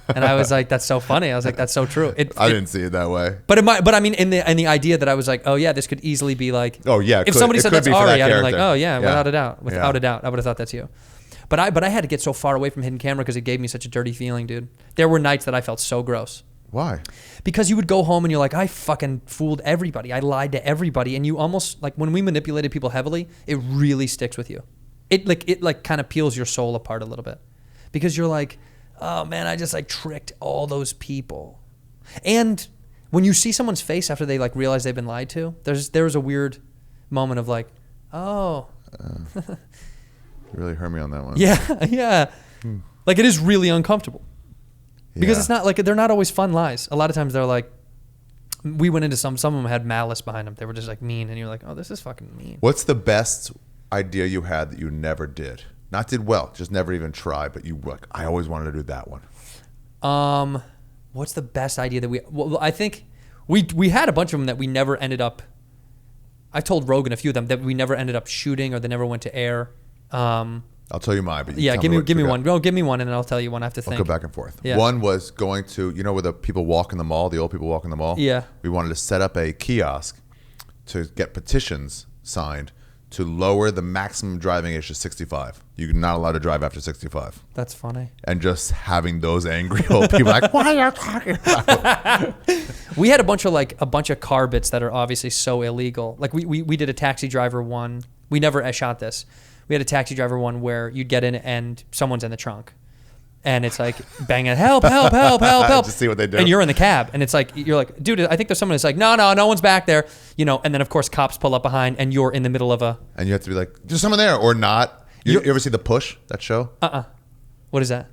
And I was like, "That's so funny." I was like, "That's so true." I didn't see it that way. But I mean, in the idea that I was like, "Oh yeah, this could easily be like." Oh, yeah, it If could- somebody it said could that's be for that Ari, I'd be like, character. "Oh yeah, Yeah. without a doubt, without Yeah. a doubt, I would have thought that's you." But I had to get so far away from hidden camera because it gave me such a dirty feeling, dude. There were nights that I felt so gross. Why? Because you would go home and you're like, I fucking fooled everybody. I lied to everybody. And you almost, like, when we manipulated people heavily, it really sticks with you. It kind of peels your soul apart a little bit. Because you're like, oh man, I just like tricked all those people. And when you see someone's face after they like realize they've been lied to, there's a weird moment of like, oh. You really hurt me on that one. Yeah, yeah. Like it is really uncomfortable. Because Yeah. it's not like, they're not always fun lies. A lot of times they're like, we went into some of them had malice behind them. They were just like mean. And you're like, oh, this is fucking mean. What's the best idea you had that you never did? Not did well, just never even tried, but you were like, I always wanted to do that one. What's the best idea that well, I think we had a bunch of them that we never ended up, I told Rogan a few of them that we never ended up shooting or they never went to air. I'll tell you mine. But you Yeah, tell give me what you got. one. No, give me one, and then I'll tell you one. I have to I'll think. go back and forth. Yeah. One was going to, you know, where the people walk in the mall, the old people walk in the mall. Yeah. We wanted to set up a kiosk to get petitions signed to lower the maximum driving age to 65. You're not allowed to drive after 65. That's funny. And just having those angry old people like, what are you talking about? We had a bunch of car bits that are obviously so illegal. Like we did a taxi driver one. We never shot this. We had a taxi driver one where you'd get in and someone's in the trunk. And it's like banging, help. Just see what they do. And you're in the cab. And it's like, you're like, dude, I think there's someone that's like, no one's back there. You know, and then of course cops pull up behind and you're in the middle of a. And you have to be like, there's someone there or not. You ever see The Push, that show? What is that?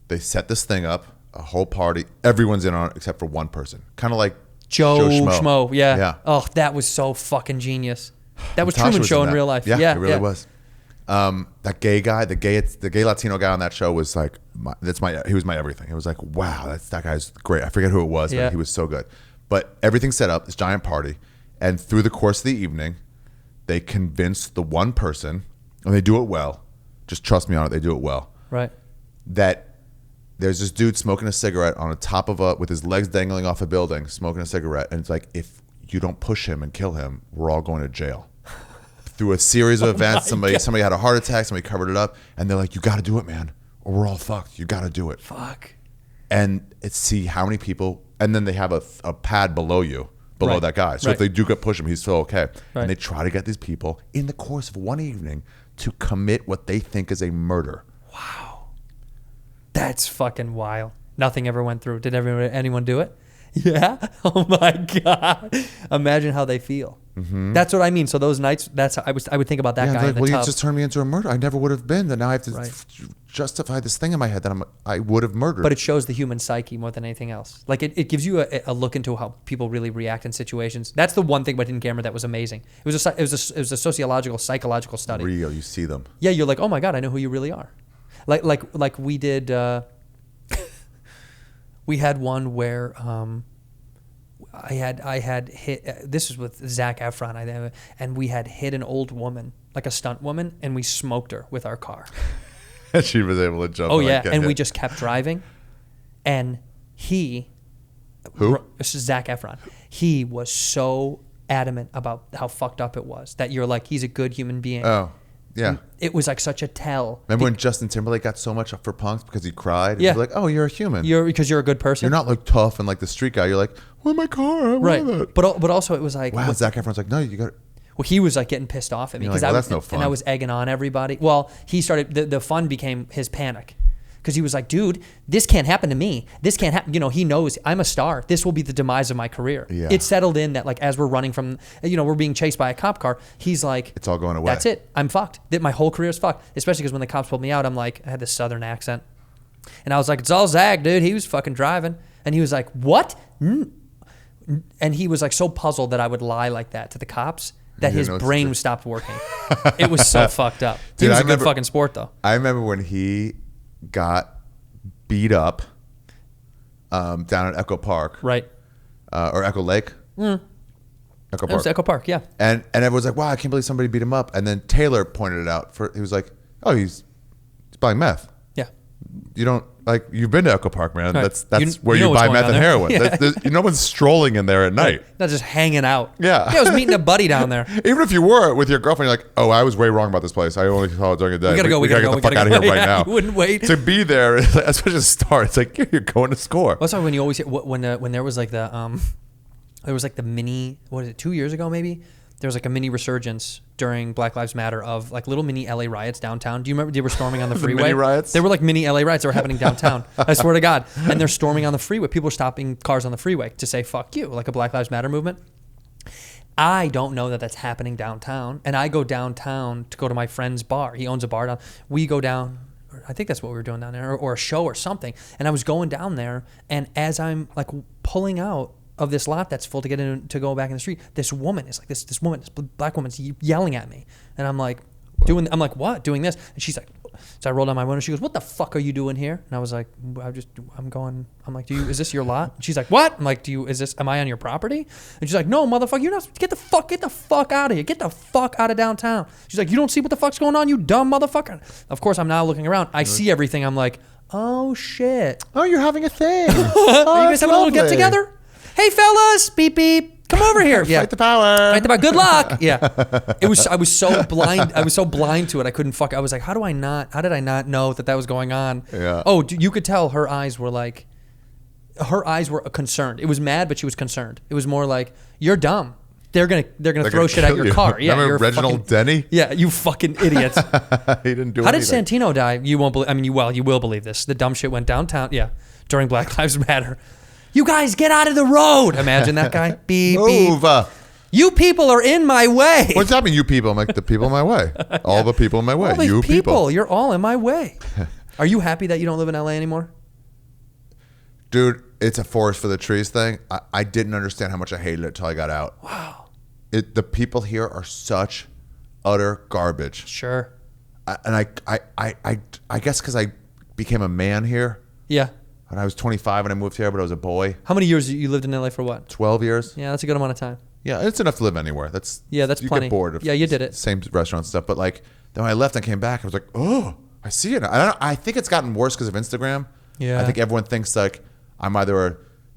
They set this thing up, a whole party. Everyone's in on it except for one person. Kind of like Joe Schmo. Yeah. Yeah. Oh, that was so fucking genius. That was Natasha Truman Show in in that. real life. Yeah, it really was. That gay guy, the gay Latino guy on that show was like, he was my everything. It was like, wow, that guy's great. I forget who it was, Yeah. but he was so good. But everything's set up, this giant party, and through the course of the evening, they convince the one person, and they do it well. Just trust me on it, they do it well. Right. That there's this dude smoking a cigarette on the top of with his legs dangling off a building, smoking a cigarette, and it's like, if you don't push him and kill him, we're all going to jail. Through a series of events, somebody had a heart attack, somebody covered it up, and they're like, you got to do it, man, or we're all fucked. You got to do it. Fuck. And see how many people, and then they have a pad below Right. that guy. So Right. if they do get push him, he's still okay. Right. And they try to get these people in the course of one evening to commit what they think is a murder. That's fucking wild. Nothing ever went through. Did anyone do it? Yeah. Oh my god. Imagine how they feel. Mm-hmm. That's what I mean. So those nights, I would think about that guy like, in the well, tub. you just turned me into a murder. I never would have been. Then now I have to Right. justify this thing in my head that I would have murdered. But it shows the human psyche more than anything else. Like it gives you a look into how people really react in situations. That's the one thing about hidden camera that was amazing. It was a sociological, psychological study. real, you see them. Yeah, you're like, oh my god, I know who you really are. Like we did. We had one where I had hit. This was with Zac Efron, and we had hit an old woman, like a stunt woman, and we smoked her with our car. She was able to jump. Oh and, yeah, like, get and we hit. just kept driving, and he. Who? This is Zac Efron. He was so adamant about how fucked up it was that you're like, he's a good human being. Oh, yeah. It was like such a tell. Remember when Justin Timberlake got so much for punks because he cried? Yeah. You're like, oh, you're a human. Because you're a good person. You're not like tough and like the street guy. You're like, well, my car, I right. want it. But also it was like, Wow, Zac Efron's like, no, you got. well, he was like getting pissed off at me You're because like, well, I that's no fun. and I was egging on everybody. Well, he started the fun became his panic. Because he was like, dude, this can't happen to me. This can't happen. You know, he knows I'm a star. This will be the demise of my career. Yeah. It settled in that like as we're running from, we're being chased by a cop car. He's like, It's all going away. That's it. I'm fucked. That my whole career's fucked. Especially because when the cops pulled me out, I'm like, I had this southern accent, and I was like, it's all Zach, dude. He was fucking driving, and he was like, what? And he was like so puzzled that I would lie like that to the cops that his brain stopped working. It was so fucked up. He Dude, was I a good remember- fucking sport though. I remember when he got beat up down at Echo Park. Right. Or Echo Lake. Echo It was Park. Echo Park, yeah. And everyone's like, wow, I can't believe somebody beat him up. And then Taylor pointed it out. He was like, oh, he's buying meth. Yeah. You don't, like, you've been to Echo Park, man. Right. That's you where know you what's buy going meth on and there. heroin. Yeah. No one's strolling in there at night. Not just hanging out. Yeah. I was meeting a buddy down there. Even if you were with your girlfriend, you're like, oh, I was way wrong about this place. I only saw it during the day. We gotta go. We gotta get the fuck out of here right Yeah, now. you wouldn't wait. To be there, especially a star, it's like, you're going to score. What's when you always hear, when there was like the mini, what is it, 2 years ago maybe? There was like a mini resurgence during Black Lives Matter of like little mini LA riots downtown. Do you remember they were storming on the freeway? mini riots? They were like mini LA riots that were happening downtown. I swear to God. And they're storming on the freeway. People are stopping cars on the freeway to say fuck you, like a Black Lives Matter movement. I don't know that that's happening downtown. And I go downtown to go to my friend's bar. He owns a bar down. We go down. I think that's what we were doing down there, or a show or something. And I was going down there, and as I'm like pulling out of this lot that's full to get in to go back in the street, this woman is like this black woman's yelling at me, and I'm like what? Doing this, and she's like So I rolled down my window. She goes, "What the fuck are you doing here?" And I was like, I'm like, is this your lot? And she's like, "What?" I'm like, am I on your property? And she's like, "No, motherfucker, you're not, get the fuck out of here. Get the fuck out of downtown." She's like, "You don't see what the fuck's going on, you dumb motherfucker." Of course, I'm now looking around. I see everything. I'm like, oh shit. Oh, you're having a thing. You guys having a little get together? Hey fellas, beep beep. Come over here. Yeah. Fight the power. Fight the power. Good luck. Yeah. I was so blind. I was so blind to it. I couldn't fuck. I was like, how did I not know that was going on? Yeah. Oh, you could tell her eyes were concerned. It was mad, but she was concerned. It was more like, you're dumb. They're gonna throw shit at your car. Yeah. Remember you're Reginald Denny? Yeah. You fucking idiots. He didn't do How did anything. Santino die? You won't believe. I mean, you will believe this. The dumb shit went downtown. Yeah. During Black Lives Matter. You guys get out of the road. Imagine that guy. Beep, Move. beep. You people are in my way. What's happening, you people? I'm like, the people in my way. All the people in my way. All these You people. You're all in my way. Are you happy that you don't live in LA anymore? Dude, it's a forest for the trees thing. I didn't understand how much I hated it until I got out. Wow. The people here are such utter garbage. Sure. I guess because I became a man here. Yeah. When I was 25 when I moved here, but I was a boy. How many years you lived in LA for what? 12 years. Yeah, that's a good amount of time. Yeah, it's enough to live anywhere. That's you get plenty. bored of you did it. Same restaurant stuff, but like then when I left and came back, I was like, oh, I see it. I think it's gotten worse because of Instagram. Yeah. I think everyone thinks like I'm either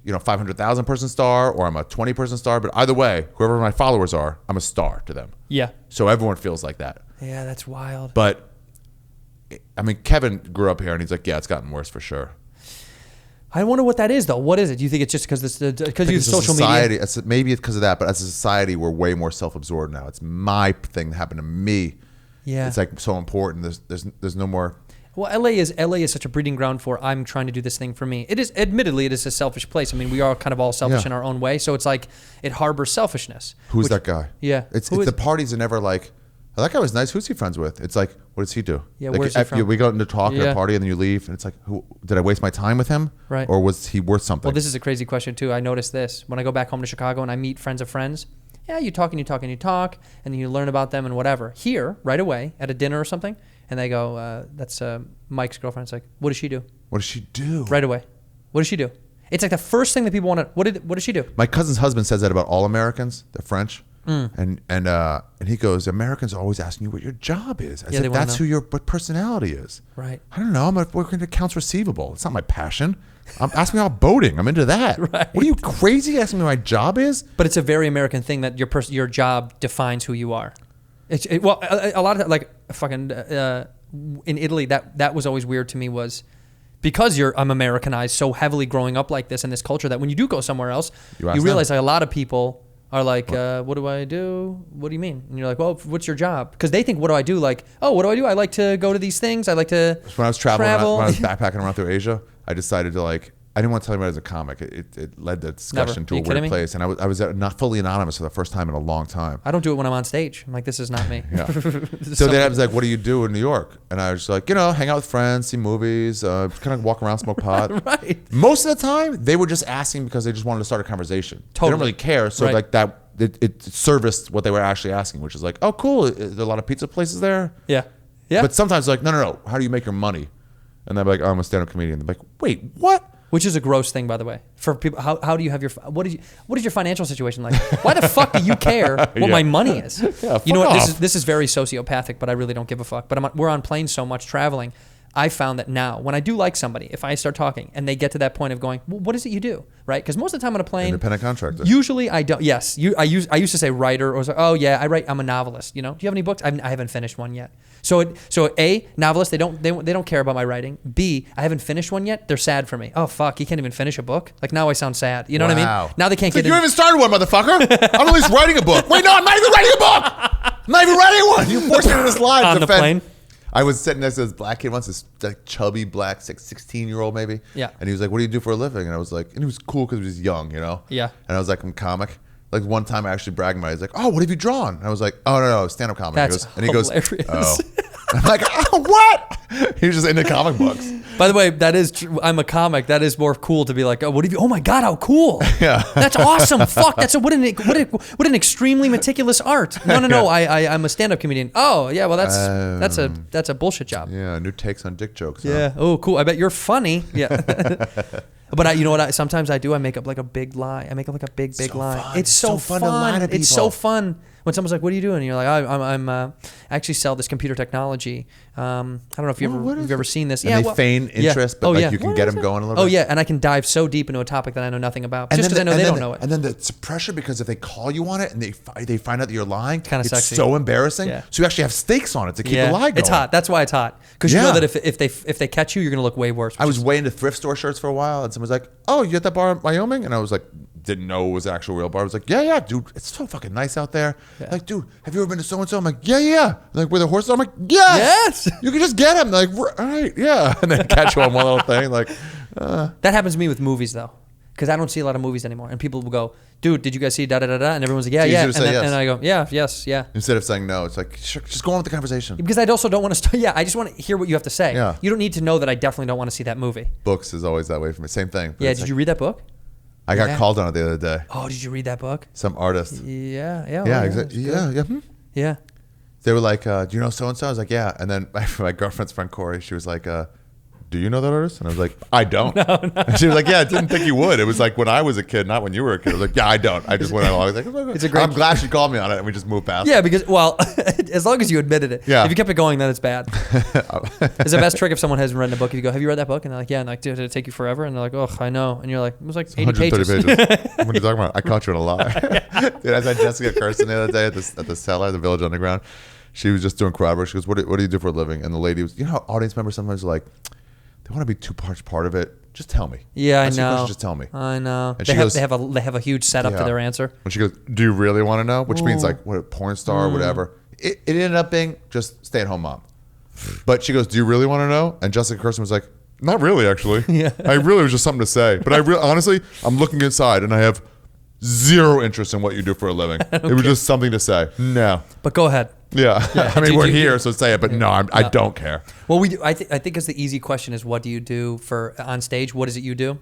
a 500,000 person star or I'm a 20 person star, but either way, whoever my followers are, I'm a star to them. Yeah. So everyone feels like that. Yeah, that's wild. But I mean, Kevin grew up here and he's like, yeah, it's gotten worse for sure. I wonder what that is, though. What is it? Do you think it's just because you have social media? Maybe it's because of that, but as a society, we're way more self-absorbed now. It's my thing that happened to me. Yeah, it's like so important. There's no more. Well, LA is such a breeding ground for I'm trying to do this thing for me. It is, admittedly, it is a selfish place. I mean, we are kind of all selfish in our own way. So it's like it harbors selfishness. Who's that guy? Yeah, it's the parties are never like, oh, that guy was nice. Who's he friends with? It's like, what does he do? Yeah, like, where's he from? We go into talk at a party and then you leave, and it's like, who did I waste my time with him? Right. Or was he worth something? Well, this is a crazy question too. I noticed this when I go back home to Chicago and I meet friends of friends. Yeah, you talk and you talk and you talk, and then you learn about them and whatever. Here, right away, at a dinner or something, and they go, that's Mike's girlfriend. It's like, what does she do? What does she do? Right away. What does she do? It's like the first thing that people want to, what does she do? My cousin's husband says that about all Americans. They're French. And he goes, Americans are always asking you what your job is. As if that's who your personality is. Right. I don't know. I'm working at accounts receivable. It's not my passion. Ask me about boating. I'm into that. Right. What are you crazy asking me what my job is? But it's a very American thing that your job defines who you are. A lot of like fucking in Italy that was always weird to me was because I'm Americanized so heavily growing up like this in this culture that when you do go somewhere else, you realize like a lot of people are like, what do I do? What do you mean? And you're like, well, what's your job? Because they think, what do I do? Like, oh, what do I do? I like to go to these things. I like to When I was traveling, when I was backpacking around through Asia, I decided to like, I didn't want to tell anybody as a comic. It led the discussion to a weird place. And I was not fully anonymous for the first time in a long time. I don't do it when I'm on stage. I'm like, this is not me. Yeah. So then I was like, what do you do in New York? And I was just like, hang out with friends, see movies, kind of walk around, smoke pot. Right. Most of the time, they were just asking because they just wanted to start a conversation. Totally. They didn't really care. So like that, it serviced what they were actually asking, which is like, oh, cool. Is there a lot of pizza places there? Yeah. Yeah. But sometimes like, no. How do you make your money? And they're like, oh, I'm a stand-up comedian. They're like, wait, what? Which is a gross thing, by the way. For people, how do you have what is your financial situation like? Why the fuck do you care what my money is? Yeah, you know what? off. This is very sociopathic, but I really don't give a fuck. But we're on planes so much traveling. I found that now, when I do like somebody, if I start talking and they get to that point of going, well, what is it you do, right? Because most of the time on a plane, independent contractor. Usually I don't. Yes, I used to say writer, or like, oh yeah, I write. I'm a novelist. Do you have any books? I haven't finished one yet. So A, novelist, they don't care about my writing. B, I haven't finished one yet. They're sad for me. Oh fuck, he can't even finish a book. Like now I sound sad. You know what I mean? Now they can't get. You haven't even started one, motherfucker. I'm at least writing a book. Wait, no, I'm not even writing a book. I'm not even writing one. You forced me into this line on the plane. I was sitting next to this black kid once, this like chubby black 16-year-old maybe. Yeah. And he was like, "What do you do for a living?" And I was like, and he was cool because he was young, Yeah. And I was like, "I'm a comic." Like one time I actually bragged about it. He's like, "Oh, what have you drawn?" And I was like, "Oh no, stand-up comedy." That's and he goes, hilarious. "Oh." I'm like, "Oh, what?" He was just into comic books. By the way, that is true. I'm a comic. That is more cool to be like, oh, what have you? Oh my god, how cool! Yeah, that's awesome. Fuck, what an extremely meticulous art. No. I'm a stand-up comedian. Oh yeah, well that's a bullshit job. Yeah, new takes on dick jokes. Huh? Yeah. Oh, cool. I bet you're funny. Yeah. But you know what? Sometimes I do. I make up like a big lie. I make up like a big lie. Fun. It's so fun to lie to people. It's so fun when someone's like, "What are you doing?" And you're like, I actually sell this computer technology. I don't know if you've ever seen this. And they feign interest, but you can get them going a little bit. Oh yeah, and I can dive so deep into a topic that I know nothing about, just because I know they don't know it. And then the pressure, because if they call you on it and they find out that you're lying, it's sexy. So embarrassing. Yeah. So you actually have stakes on it to keep the lie going. It's hot. That's why it's hot, because you know that if they catch you, you're gonna look way worse. I was way into thrift store shirts for a while, and someone was like, "Oh, you at that bar in Wyoming?" And I was like, didn't know it was an actual real bar. I was like, yeah, dude, it's so fucking nice out there. Yeah. Like, dude, have you ever been to so and so? I'm like, yeah. Like, where the horses are? I'm like, yes. You can just get them. They're like, all right, yeah. And then catch you on one little thing. Like, that happens to me with movies though, because I don't see a lot of movies anymore. And people will go, dude, did you guys see da da da da? And everyone's like, yeah. And I go, yes. Instead of saying no, it's like, sure, just go on with the conversation. Because I also don't want to start. Yeah, I just want to hear what you have to say. Yeah. You don't need to know that I definitely don't want to see that movie. Books is always that way for me. Same thing. Yeah. Did you read that book? I got called on it the other day. Oh, did you read that book? Some artist. Yeah. Exactly. Yeah. They were like, do you know so-and-so? I was like, yeah. And then my girlfriend's friend, Corey, she was like, do you know that artist? And I was like, I don't. No. And she was like, yeah, I didn't think you would. It was like when I was a kid, not when you were a kid. I was like, yeah, I don't. I just went along. I was like, I'm glad she called me on it, and we just moved past. Yeah, because, well, as long as you admitted it. Yeah. If you kept it going, then it's bad. It's the best trick if someone hasn't read a book. If you go, have you read that book? And they're like, yeah. And like, did it take you forever? And they're like, oh, I know. And you're like, it was like 80 pages. 130 pages. What are you talking about? I caught you in a lie. Dude, I saw Jessica Kirsten the other day at the cellar, the Village Underground. She was just doing crowd work. She goes, what do you do for a living? And the lady was, you know how audience members sometimes are like, they want to be too much part of it. Just tell me. Yeah, I know. Just tell me. I know. And they have a huge setup to their answer. And she goes, do you really want to know? Which means like what, a porn star or whatever. It ended up being just stay-at-home mom. But she goes, do you really want to know? And Jessica Kirsten was like, not really, actually. Yeah. I really was just something to say. But honestly, I'm looking inside and I have zero interest in what you do for a living. It was just something to say. No. But go ahead. Yeah. I mean, we're here, so say it. But no, I don't care. Well, I think it's the easy question is, what do you do for on stage? What is it you do?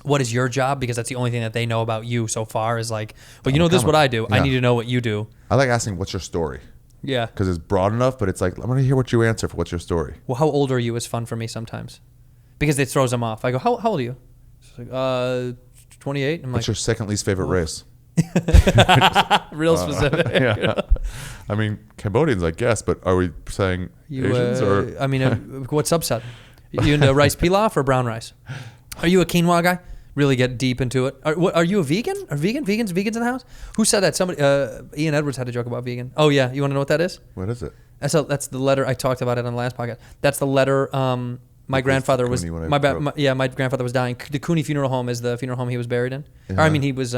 What is your job? Because that's the only thing that they know about you so far is like, well, you know, this is what I do. Yeah. I need to know what you do. I like asking, what's your story? Yeah. Because it's broad enough, but it's like, I want to hear what you answer for what's your story. Well, how old are you is fun for me sometimes. Because it throws them off. I go, how old are you? It's like, 28. I'm what's your second least favorite race? Real specific. Yeah. I mean, Cambodians, I guess, but are we saying Asians or? I mean, what subset? You into rice pilaf or brown rice? Are you a quinoa guy? Really get deep into it. Are you a vegan? Are vegans in the house? Who said that? Somebody. Ian Edwards had a joke about vegan. Oh yeah, you want to know what that is? What is it? That's the letter. I talked about it on the last podcast. That's the letter. My grandfather was my grandfather was dying. The Cooney Funeral Home is the funeral home he was buried in. Yeah. Or I mean, he was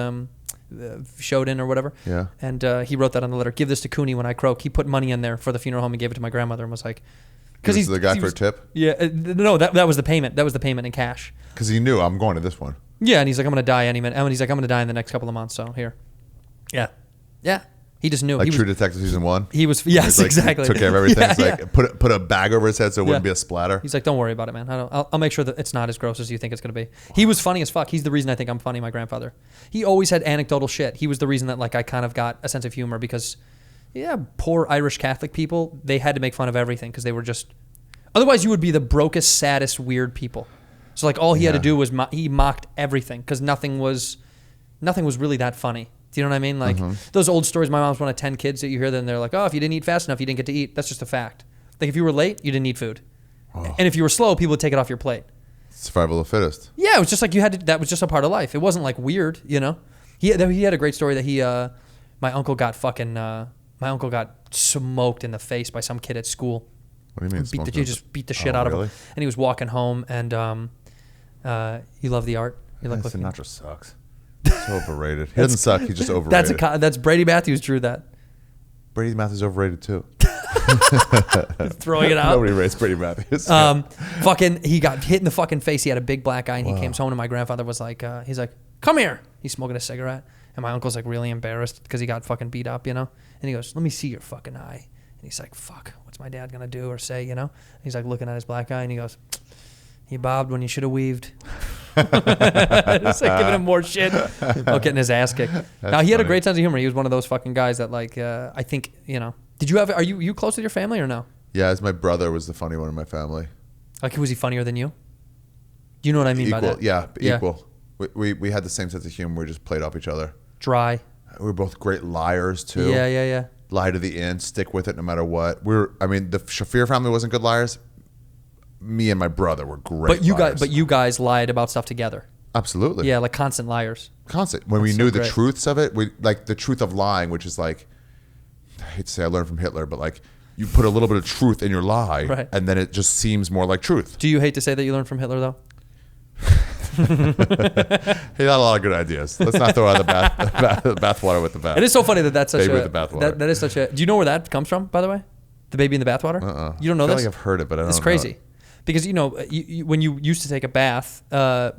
showed in or whatever. Yeah. And he wrote that on the letter. Give this to Cooney when I croak. He put money in there for the funeral home and gave it to my grandmother and was like, because he's the guy for a tip. Yeah. No, that was the payment. That was the payment in cash. Because he knew I'm going to this one. Yeah, and he's like, I'm gonna die any minute. And he's like, I'm gonna die in the next couple of months. So here. Yeah. Yeah. He just knew. Like True Detective season 1. He was exactly. He took care of everything. Yeah, like put a bag over his head so it wouldn't be a splatter. He's like, don't worry about it, man. I'll make sure that it's not as gross as you think it's gonna be. He was funny as fuck. He's the reason I think I'm funny. My grandfather. He always had anecdotal shit. He was the reason that like I kind of got a sense of humor because, poor Irish Catholic people, they had to make fun of everything because they were just. Otherwise, you would be the brokest, saddest, weird people. So like all he had to do was he mocked everything because nothing was really that funny. Do you know what I mean? Like those old stories. My mom's one of 10 kids that you hear. Then they're like, oh, if you didn't eat fast enough, you didn't get to eat. That's just a fact. Like if you were late, you didn't eat food, and if you were slow, people would take it off your plate. Survival of the fittest. Yeah, it was just like you had to. That was just a part of life. It wasn't like weird, you know. He had a great story that my uncle got smoked in the face by some kid at school. What do you mean? He just beat the shit out of him, and he was walking home, and you love the art. You like Sinatra sucks. So overrated. He doesn't suck. He's just overrated. That's Brady Matthews drew that. Brady Matthews overrated too. Throwing it out. Nobody rates Brady Matthews. He got hit in the fucking face. He had a big black eye, and he came home, and my grandfather was like, he's like, come here. He's smoking a cigarette, and my uncle's like really embarrassed because he got fucking beat up, you know. And he goes, let me see your fucking eye. And he's like, fuck, what's my dad going to do or say, you know? And he's like looking at his black eye and he goes, you bobbed when you should have weaved. It's like giving him more shit about getting his ass kicked. Now, he had a great sense of humor. He was one of those fucking guys that like, I think, you know. Did you have, are you close with your family or no? Yeah, as my brother was the funny one in my family. Like, was he funnier than you? Do you know what I mean by that? Yeah, equal. We had the same sense of humor. We just played off each other. Dry. We were both great liars too. Yeah. Lie to the end, stick with it no matter what. I mean, the Shaffir family wasn't good liars. Me and my brother were great liars. But you guys lied about stuff together. Absolutely. Yeah, like constant liars. Constant. When we That's knew so the great. truths of it, like the truth of lying, which is like, I hate to say I learned from Hitler, but like you put a little bit of truth in your lie, Right. and then it just seems more like truth. Do you hate to say that you learned from Hitler though? He had a lot of good ideas. Let's not throw out the bathwater with the bath. It is so funny that's such Baby a with the bathwater. that is such a. Do you know where that comes from, by the way? The baby in the bathwater. You don't know I feel this? like I've heard it, but I don't It's know crazy. it. Because you know, when you used to take a bath,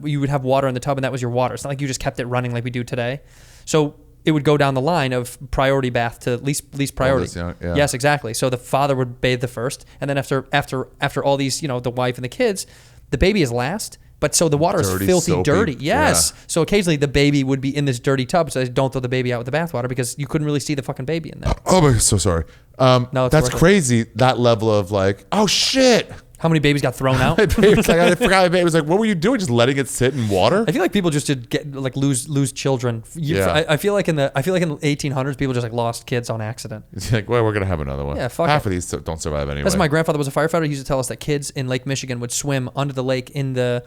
you would have water in the tub, and that was your water. It's not like you just kept it running like we do today. So it would go down the line of priority bath to least priority. Yeah. Yes, exactly. So the father would bathe the first, and then after all these, you know, the wife and the kids, the baby is last. But so the water Dirty, is filthy, soapy. dirty. Yes. Yeah. So occasionally the baby would be in this dirty tub. So don't throw the baby out with the bathwater because you couldn't really see the fucking baby in there. Oh, I'm so sorry. No, it's that's worth it. crazy. That level of like, oh shit. How many babies got thrown out? My baby's like, I forgot my baby was like, what were you doing? Just letting it sit in water? I feel like people just did get like lose children. Yeah. I feel like in the 1800s people just like lost kids on accident. It's like, well, we're gonna have another one. Yeah, fuck Half it. of these don't survive anyway. That's my grandfather was a firefighter. He used to tell us that kids in Lake Michigan would swim under the lake in the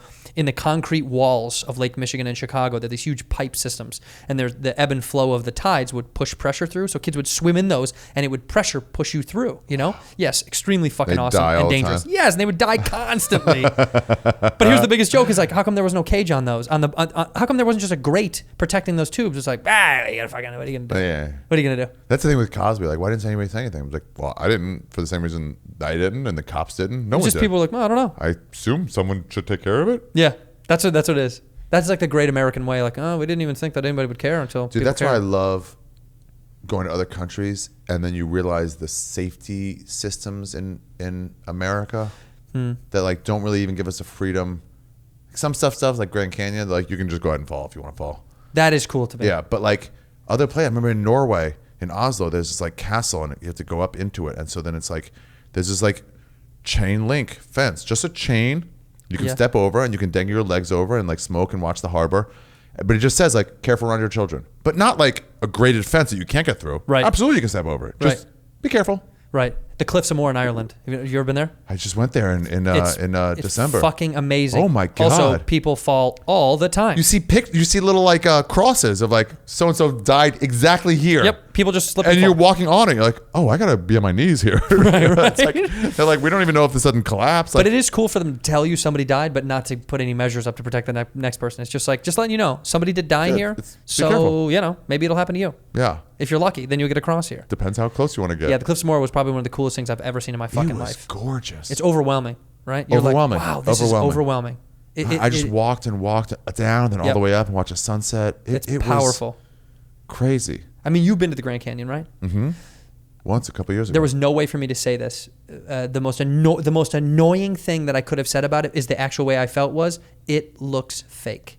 concrete walls of Lake Michigan and Chicago. They're these huge pipe systems, and there's the ebb and flow of the tides would push pressure through. So kids would swim in those, and it would pressure push you through. You know? Yes, extremely fucking They'd awesome die all and the dangerous. time. Yes, and they would die constantly. But here's the biggest joke: is like, how come there was no cage on those? How come there wasn't just a grate protecting those tubes? It's like, you gotta fucking. What are you gonna do? Yeah. What are you gonna do? That's the thing with Cosby. Like, why didn't anybody say anything? I was like, well, I didn't for the same reason I didn't, and the cops didn't. No one Just did. people were like, well, I don't know. I assume someone should take care of it. Yeah, that's what it is. That's like the great American way. Like, oh, we didn't even think that anybody would care until. Dude, that's why I love going to other countries, and then you realize the safety systems in America that like don't really even give us a freedom. Some stuff like Grand Canyon, like you can just go ahead and fall if you want to fall. That is cool to me. Yeah, but like other places, I remember in Norway, in Oslo, there's this like castle, and you have to go up into it, and so then it's like there's this like chain link fence, just a chain. You can Yeah. step over, and you can dangle your legs over and like smoke and watch the harbor. But it just says like careful around your children, but not like a graded fence that you can't get through. Right. Absolutely, you can step over it. Just be careful. Right. The Cliffs of Moher in Ireland. Have you ever been there? I just went there in It's December. fucking amazing. Oh my God. Also, people fall all the time. You see little like crosses of like so and so died exactly here. Yep. People just slip And and you're fall. walking on it. You're like, oh, I gotta be on my knees here. It's like, they're like, we don't even know if this doesn't collapse. Like, But it is cool for them to tell you somebody died, but not to put any measures up to protect the next person. It's just like, just letting you know, somebody did die Yeah, here. be So, careful. you know, maybe it'll happen to you. yeah, If you're lucky, then you'll get a cross here. depends how close you want to get. Yeah, the Cliffs of Moher was probably one of the coolest things I've ever seen in my fucking it was life. gorgeous. It's overwhelming, right? You're Overwhelming. like, wow, this is overwhelming. I just walked and walked down, then all Yep. the way up and watched a sunset. It's it powerful. was crazy. I mean, you've been to the Grand Canyon, right? Once a couple years ago. There was no way for me to say this. The most annoying thing that I could have said about it is the actual way I felt was it looks fake.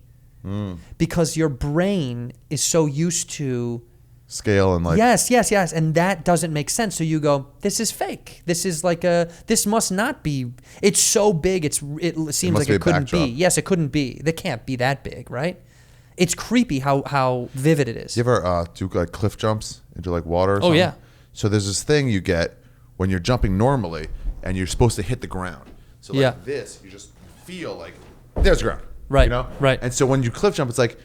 Because your brain is so used to scale and like yes, and that doesn't make sense. So you go, this is fake. This is like this must not be. It's so big. It seems must like be a it couldn't backdrop. be. Yes, it couldn't be. They can't be that big, right? It's creepy how vivid it is. You ever do like cliff jumps into like water or Oh, something? yeah. So there's this thing you get when you're jumping normally and you're supposed to hit the ground. So like Yeah. this, you just feel like there's ground. Right, You know? right. And so when you cliff jump, it's like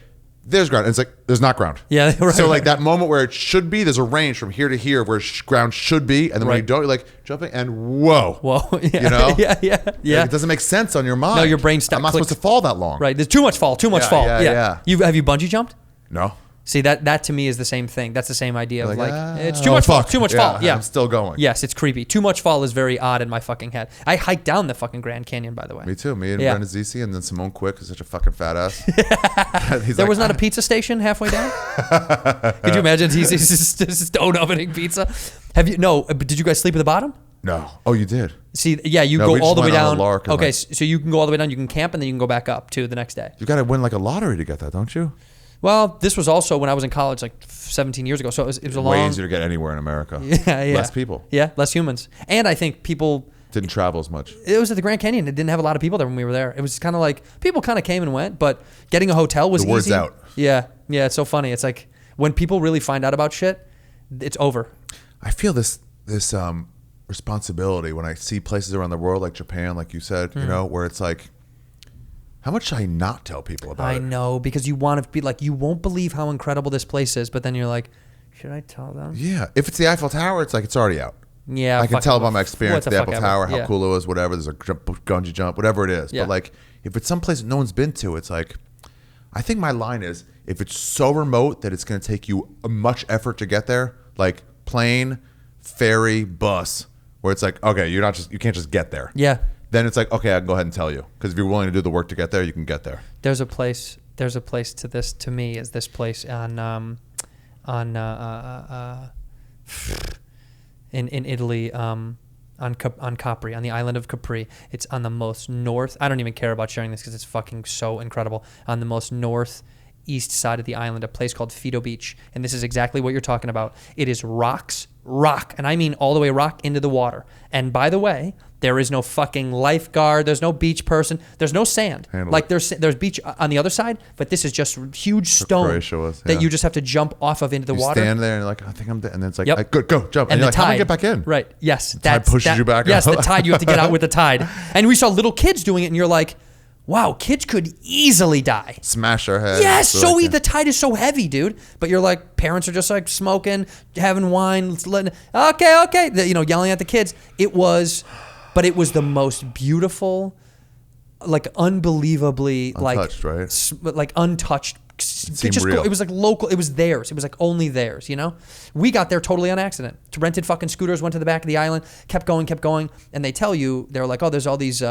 there's ground. And it's like there's not ground. Yeah, right, So like right. that moment where it should be, there's a range from here to here where ground should be. And then when you Right. don't, you're like jumping and whoa. Whoa, yeah, You know? yeah. Like, it doesn't make sense on your mind. No, your brain I'm not supposed to fall that long. Right, there's too much fall. Yeah, Yeah. yeah. Have you bungee jumped? No. See, that to me is the same thing. That's the same idea of like it's too oh, much fall. fuck. Too much fall. Yeah. I'm still going. Yes, it's creepy. Too much fall is very odd in my fucking head. I hiked down the fucking Grand Canyon, by the way. Me too. Me and Yeah. Brendan Zisi, and then Simone Quick is such a fucking fat ass. He's There like, was not a pizza station halfway down. Could you imagine? He's just stone ovening pizza. Have you? No. But did you guys sleep at the bottom? No. Oh, you did. See, yeah, you No, go we all just the way went on a down. lark and, Okay, like- so you can go all the way down. You can camp, and then you can go back up to the next day. You got to win like a lottery to get that, don't you? Well, this was also when I was in college, like 17 years ago. So it was a long. Way easier to get anywhere in America. Yeah. Less people. Yeah, less humans, and I think people. Didn't travel as much. It was at the Grand Canyon. It didn't have a lot of people there when we were there. It was kind of like people kind of came and went, but getting a hotel was The word's easy. out. Yeah, it's so funny. It's like when people really find out about shit, it's over. I feel this responsibility when I see places around the world like Japan, like you said, you know, where it's like, how much should I not tell people about I it? know, because you want to be like, you won't believe how incredible this place is, but then you're like, should I tell them? Yeah. If it's the Eiffel Tower, it's like it's already out. Yeah, I can fuck tell it. by my experience What at the Eiffel fuck ever. Tower, how Yeah. cool it was, whatever. There's a bungee jump, whatever it is. Yeah. But like, if it's someplace that no one's been to, it's like, I think my line is, if it's so remote that it's going to take you much effort to get there, like plane, ferry, bus, where it's like, okay, you can't just get there. Yeah. Then it's like, okay, I can go ahead and tell you, because if you're willing to do the work to get there, you can get there. There's a place to this, to me, is this place in Italy, on Capri, on the island of Capri. It's on the most north. I don't even care about sharing this because it's fucking so incredible. On the most northeast side of the island, a place called Vito Beach, and this is exactly what you're talking about. It is rock, and I mean all the way rock into the water. And by the way, there is no fucking lifeguard. There's no beach person. There's no sand. Handle Like it. there's beach on the other side, but this is just huge stone Croatia was, that yeah. you just have to jump off of into the You water. stand there and you're like, I think I'm dead. And then it's like, Yep. Good, go, jump. And, And you're the like, how do I tide, get back in? Right? Yes, tide pushes you back Yes, up. the tide. You have to get out with the tide. And we saw little kids doing it, and you're like, wow, kids could easily die. Smash our head. Yes, So the tide is so heavy, dude. But you're like, parents are just like smoking, having wine, okay, yelling at the kids. It was the most beautiful, like unbelievably, Untouched, right? like untouched. seemed real. It was like local. It was theirs. It was like only theirs. You know, we got there totally on accident. Rented fucking scooters, went to the back of the island, kept going, and they tell you they're like, oh, there's all these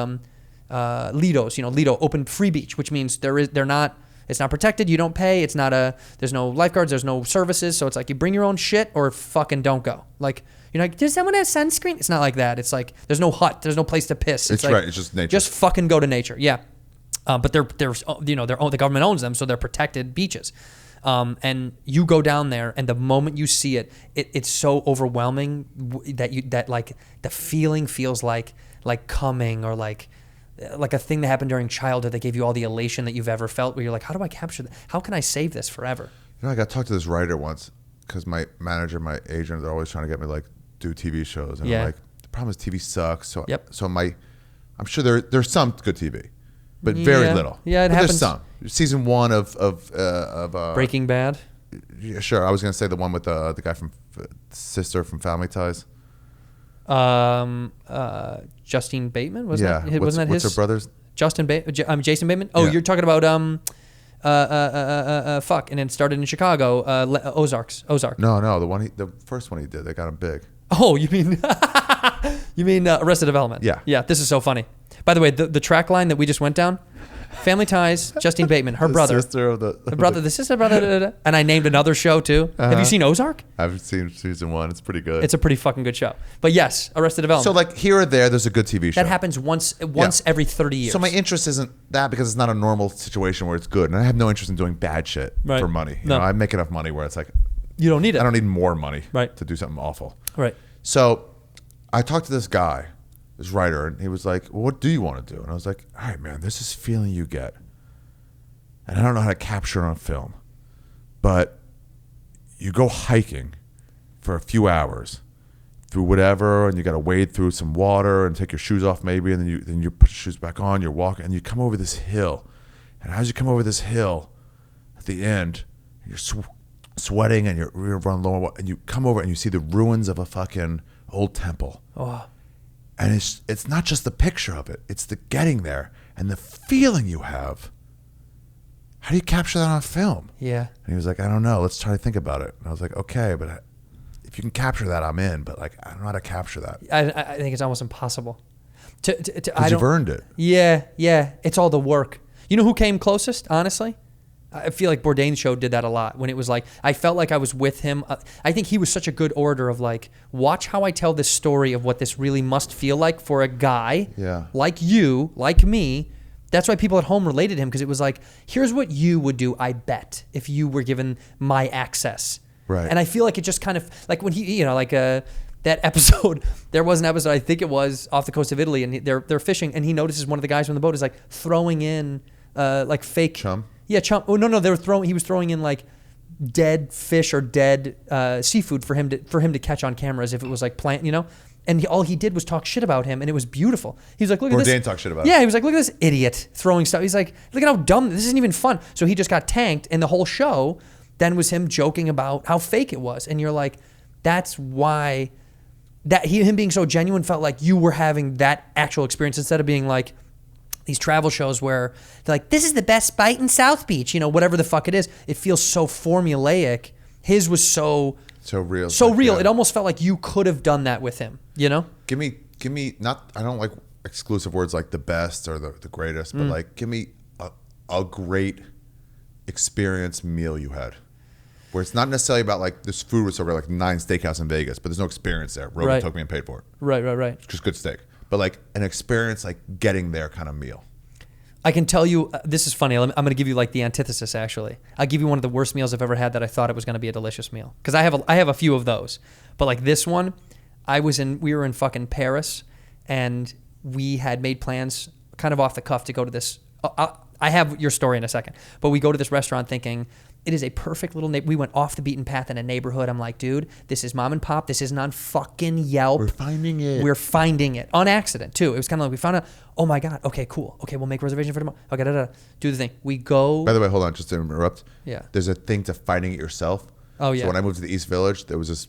Lidos. Lido open free beach, which means it's not protected. You don't pay. There's no lifeguards. There's no services. So it's like you bring your own shit or fucking don't go. Like you're like, does someone have sunscreen? It's not like that. It's like there's no hut. There's no place to piss. It's like, right. It's just nature. Just fucking go to nature. Yeah. But the government owns them, so they're protected beaches. And you go down there, and the moment you see it, it's so overwhelming that like the feeling feels like coming or like a thing that happened during childhood that gave you all the elation that you've ever felt, where you're like, how do I capture that? How can I save this forever? I got to talk to this writer once because my manager, my agent, they're always trying to get me like do TV shows, and Yeah. I'm like, the problem is TV sucks. So Yep. I'm sure there's some good TV, but very Yeah. little. Yeah, it but happens. There's some. Season 1 of Breaking Bad. Yeah, sure. I was gonna say the one with the guy from sister from Family Ties. Justine Bateman, wasn't that? What's Wasn't that his? her brother's? Jason Bateman. Oh, Yeah. you're talking about fuck, and it started in Chicago. Ozark. No, the first one he did, they got him big. Oh, you mean Arrested Development? Yeah. Yeah. This is so funny. By the way, the track line that we just went down, Family Ties, Justine Bateman, her brother, The sister of the sister brother, da, da, da. And I named another show too. Have you seen Ozark? I've seen season 1. It's pretty good. It's a pretty fucking good show. But yes, Arrested Development. So like here or there's a good TV show. that happens once every 30 years. So my interest isn't that because it's not a normal situation where it's good, and I have no interest in doing bad shit Right. for money. No. I make enough money where it's like You don't need it. I don't need more money Right. to do something awful. Right. So I talked to this guy, this writer, and he was like, well, what do you want to do? And I was like, all right, man, this is feeling you get. And I don't know how to capture it on film, but you go hiking for a few hours through whatever, and you got to wade through some water and take your shoes off maybe, and then you put your shoes back on, you're walking, and you come over this hill. And as you come over this hill, at the end, you're sweating and you're running low, and you come over and you see the ruins of a fucking old temple. Oh. And it's not just the picture of it, it's the getting there and the feeling you have. how do you capture that on film? Yeah. And he was like, I don't know. Let's try to think about it. And I was like, okay, but if you can capture that, I'm in. But like, I don't know how to capture that. I think it's almost impossible. Because you've earned it. Yeah. It's all the work. You know who came closest, honestly? I feel like Bourdain's show did that a lot when it was like, I felt like I was with him. I think he was such a good orator of like, watch how I tell this story of what this really must feel like for a guy like you, like me. That's why people at home related to him, because it was like, here's what you would do, I bet, if you were given my access. Right. And I feel like it just kind of, like when he, like that episode, there was an episode, I think it was off the coast of Italy, and they're fishing, and he notices one of the guys from the boat is like throwing in like fake chum. Yeah, chum. Oh no, he was throwing in like dead fish or dead seafood for him to catch on camera as if it was like plant, And all he did was talk shit about him, and it was beautiful. He was like, look at this. Bourdain talked shit about him. Yeah, he was like, look at this idiot throwing stuff. He's like, look at how dumb, this isn't even fun. So he just got tanked, and the whole show then was him joking about how fake it was. And you're like, that's why him being so genuine felt like you were having that actual experience instead of being like these travel shows where they're like, this is the best bite in South Beach, whatever the fuck it is. It feels so formulaic. His was so real. So real. Yeah. It almost felt like you could have done that with him, Give me not, I don't like exclusive words like the best or the greatest, but like give me a great experience meal you had. Where it's not necessarily about like this food was over like 9 steakhouse in Vegas, but there's no experience there. Rogan took me and paid for it. Right. It's just good steak. But like an experience like getting there kind of meal. I can tell you, this is funny. I'm going to give you like the antithesis actually. I'll give you one of the worst meals I've ever had that I thought it was going to be a delicious meal. Because I have a few of those. But like this one, we were in fucking Paris, and we had made plans kind of off the cuff to go to this. I have your story in a second. But we go to this restaurant thinking, it is a perfect little we went off the beaten path in a neighborhood. I'm like, dude, this is mom and pop. This isn't on fucking Yelp. We're finding it On accident, too. It was kind of like we found out, oh my God, okay, cool. Okay, we'll make a reservation for tomorrow. Okay, do the thing. We go. By the way, hold on, just to interrupt. Yeah. There's a thing to finding it yourself. Oh, yeah. So when I moved to the East Village, there was this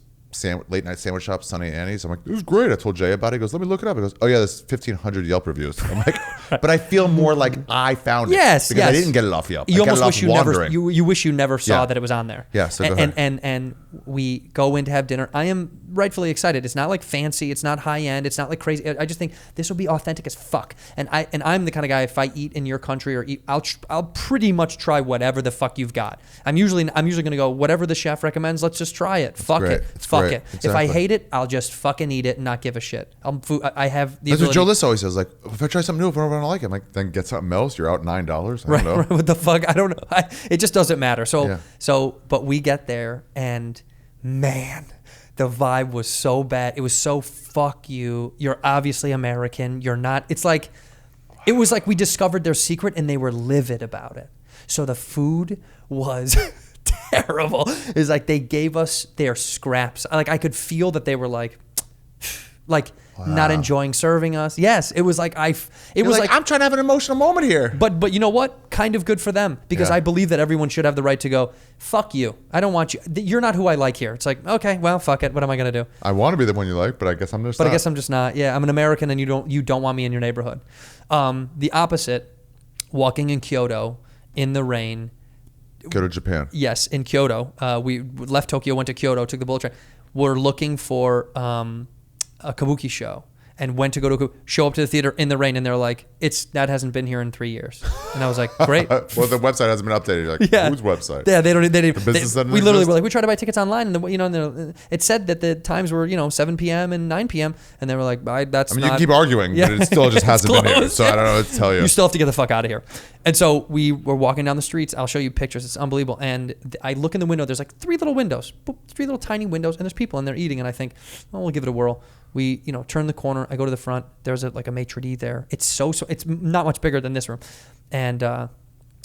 late night sandwich shop, Sonny Annie's. I'm like, it was great. I told Jay about it. He goes, let me look it up. He goes, oh yeah, there's 1,500 Yelp reviews. I'm like, but I feel more like I found it. Because I didn't get it off Yelp. You I got almost it wish off you wish you never saw that it was on there. Yeah. So go ahead. And we go in to have dinner. I am rightfully excited. It's not like fancy. It's not high end. It's not like crazy. I just think this will be authentic as fuck. And I'm the kind of guy, if I eat in your country or eat, I'll pretty much try whatever the fuck you've got. I'm usually gonna go whatever the chef recommends. Let's just try it. Fuck it. Fuck it. Exactly. If I hate it, I'll just fucking eat it and not give a shit. I have the That's what ability. Joe List always says. Like, if I try something new, if I don't like it, I'm like, then get something else. You're out $9. I don't know. Right, what the fuck? I don't know. It just doesn't matter. But we get there, and man, the vibe was so bad. It was so fuck you. You're obviously American. You're not. It was like we discovered their secret, and they were livid about it. So the food was terrible. It's like they gave us their scraps. Like I could feel that they were like not enjoying serving us. Yes, it was like it was like I'm trying to have an emotional moment here. But you know what? Kind of good for them, because I believe that everyone should have the right to go, fuck you. I don't want you. You're not who I like here. It's like, okay, well, fuck it. What am I gonna do? I want to be the one you like, but I guess I'm just not. I guess I'm just not. Yeah, I'm an American, and you don't want me in your neighborhood. The opposite, walking in Kyoto in the rain. Go to Japan. Yes, in Kyoto. We left Tokyo, went to Kyoto, took the bullet train. We're looking for a kabuki show, and went to go to show up to the theater in the rain, and they're like, that hasn't been here in 3 years. And I was like, great. Well, the website hasn't been updated. You're like, whose website? Yeah, they didn't. The business doesn't we literally exist? were like, we tried to buy tickets online, and it said that the times were 7 p.m. and 9 p.m. and they were like, that's. I mean, you not, can keep arguing, but it still just hasn't been here. So I don't know what to tell you. You still have to get the fuck out of here. And so we were walking down the streets. I'll show you pictures. It's unbelievable. And I look in the window. There's like 3 little windows, 3 little tiny windows, and there's people in there eating. And I think, we'll give it a whirl. We, turn the corner. I go to the front. There's a maitre d' there. It's it's not much bigger than this room. And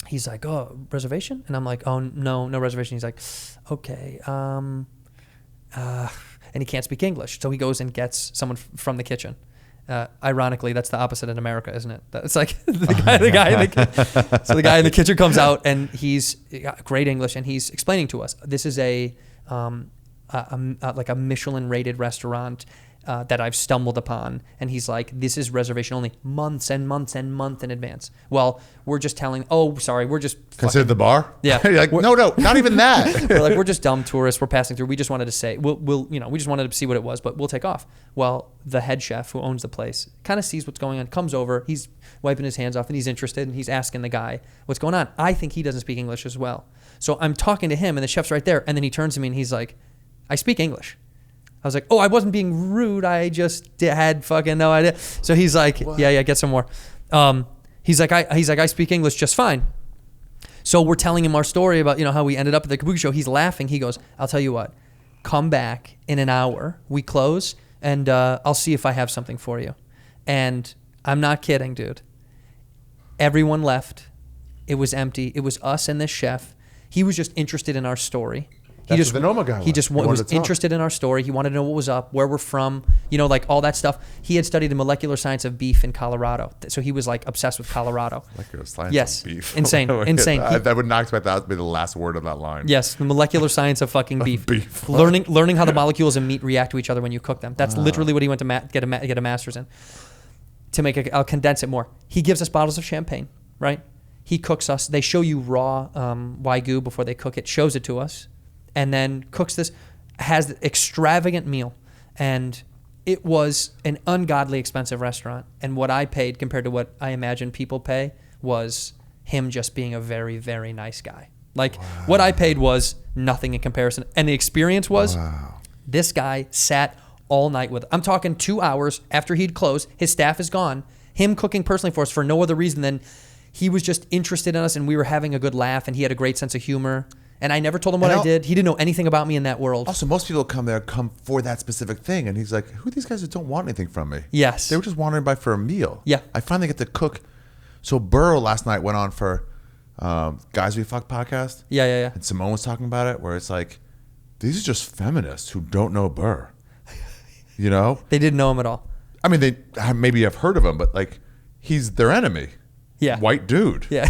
he's like, oh, reservation? And I'm like, oh, no reservation. He's like, okay. And he can't speak English. So he goes and gets someone from the kitchen. Ironically, that's the opposite in America, isn't it? It's like the guy in the kitchen comes out, and he's got great English, and he's explaining to us, this is like a Michelin rated restaurant. that I've stumbled upon. And he's like, this is reservation only, months and months and months in advance. Well, we're just telling, we're just Consider the bar? Yeah. You're like, no, not even that. we're like, we're just dumb tourists. We're passing through. We just wanted to say, we just wanted to see what it was, but we'll take off. Well, the head chef who owns the place kind of sees what's going on, comes over, he's wiping his hands off and he's interested and he's asking the guy what's going on. I think he doesn't speak English as well. So I'm talking to him and the chef's right there. And then he turns to me and he's like, I speak English. I was like, I wasn't being rude. I just had fucking no idea. So he's like, yeah, get some more. He's like, I speak English just fine. So we're telling him our story about, how we ended up at the Kabuki show. He's laughing. He goes, I'll tell you what, come back in an hour. We close and I'll see if I have something for you. And I'm not kidding, dude. Everyone left. It was empty. It was us and this chef. He was just interested in our story. That's what the Noma guy was. He just was interested in our story. He wanted to know what was up, where we're from, like all that stuff. He had studied the molecular science of beef in Colorado. So he was like obsessed with Colorado. Molecular science yes. of beef. Insane. Insane. I would not expect that to be the last word of that line. Yes. The molecular science of fucking beef. Learning how the molecules in meat react to each other when you cook them. That's literally what he went to get a master's in. I'll condense it more. He gives us bottles of champagne, right? He cooks us. They show you raw Wagyu before they cook it, shows it to us. And then cooks this, has the extravagant meal. And it was an ungodly expensive restaurant. And what I paid compared to what I imagine people pay was him just being a very, very nice guy. Like what I paid was nothing in comparison. And the experience was this guy sat all night with, I'm talking 2 hours after he'd closed. His staff is gone. Him cooking personally for us for no other reason than he was just interested in us and we were having a good laugh and he had a great sense of humor. And I never told him what I did. He didn't know anything about me in that world. Also, most people come for that specific thing. And he's like, who are these guys that don't want anything from me? Yes. They were just wandering by for a meal. Yeah. I finally get to cook. So Burrow last night went on for Guys We Fuck podcast. Yeah. And Simone was talking about it, where it's like, these are just feminists who don't know Burr. They didn't know him at all. I mean, they maybe have heard of him, but like, he's their enemy. Yeah. White dude. Yeah.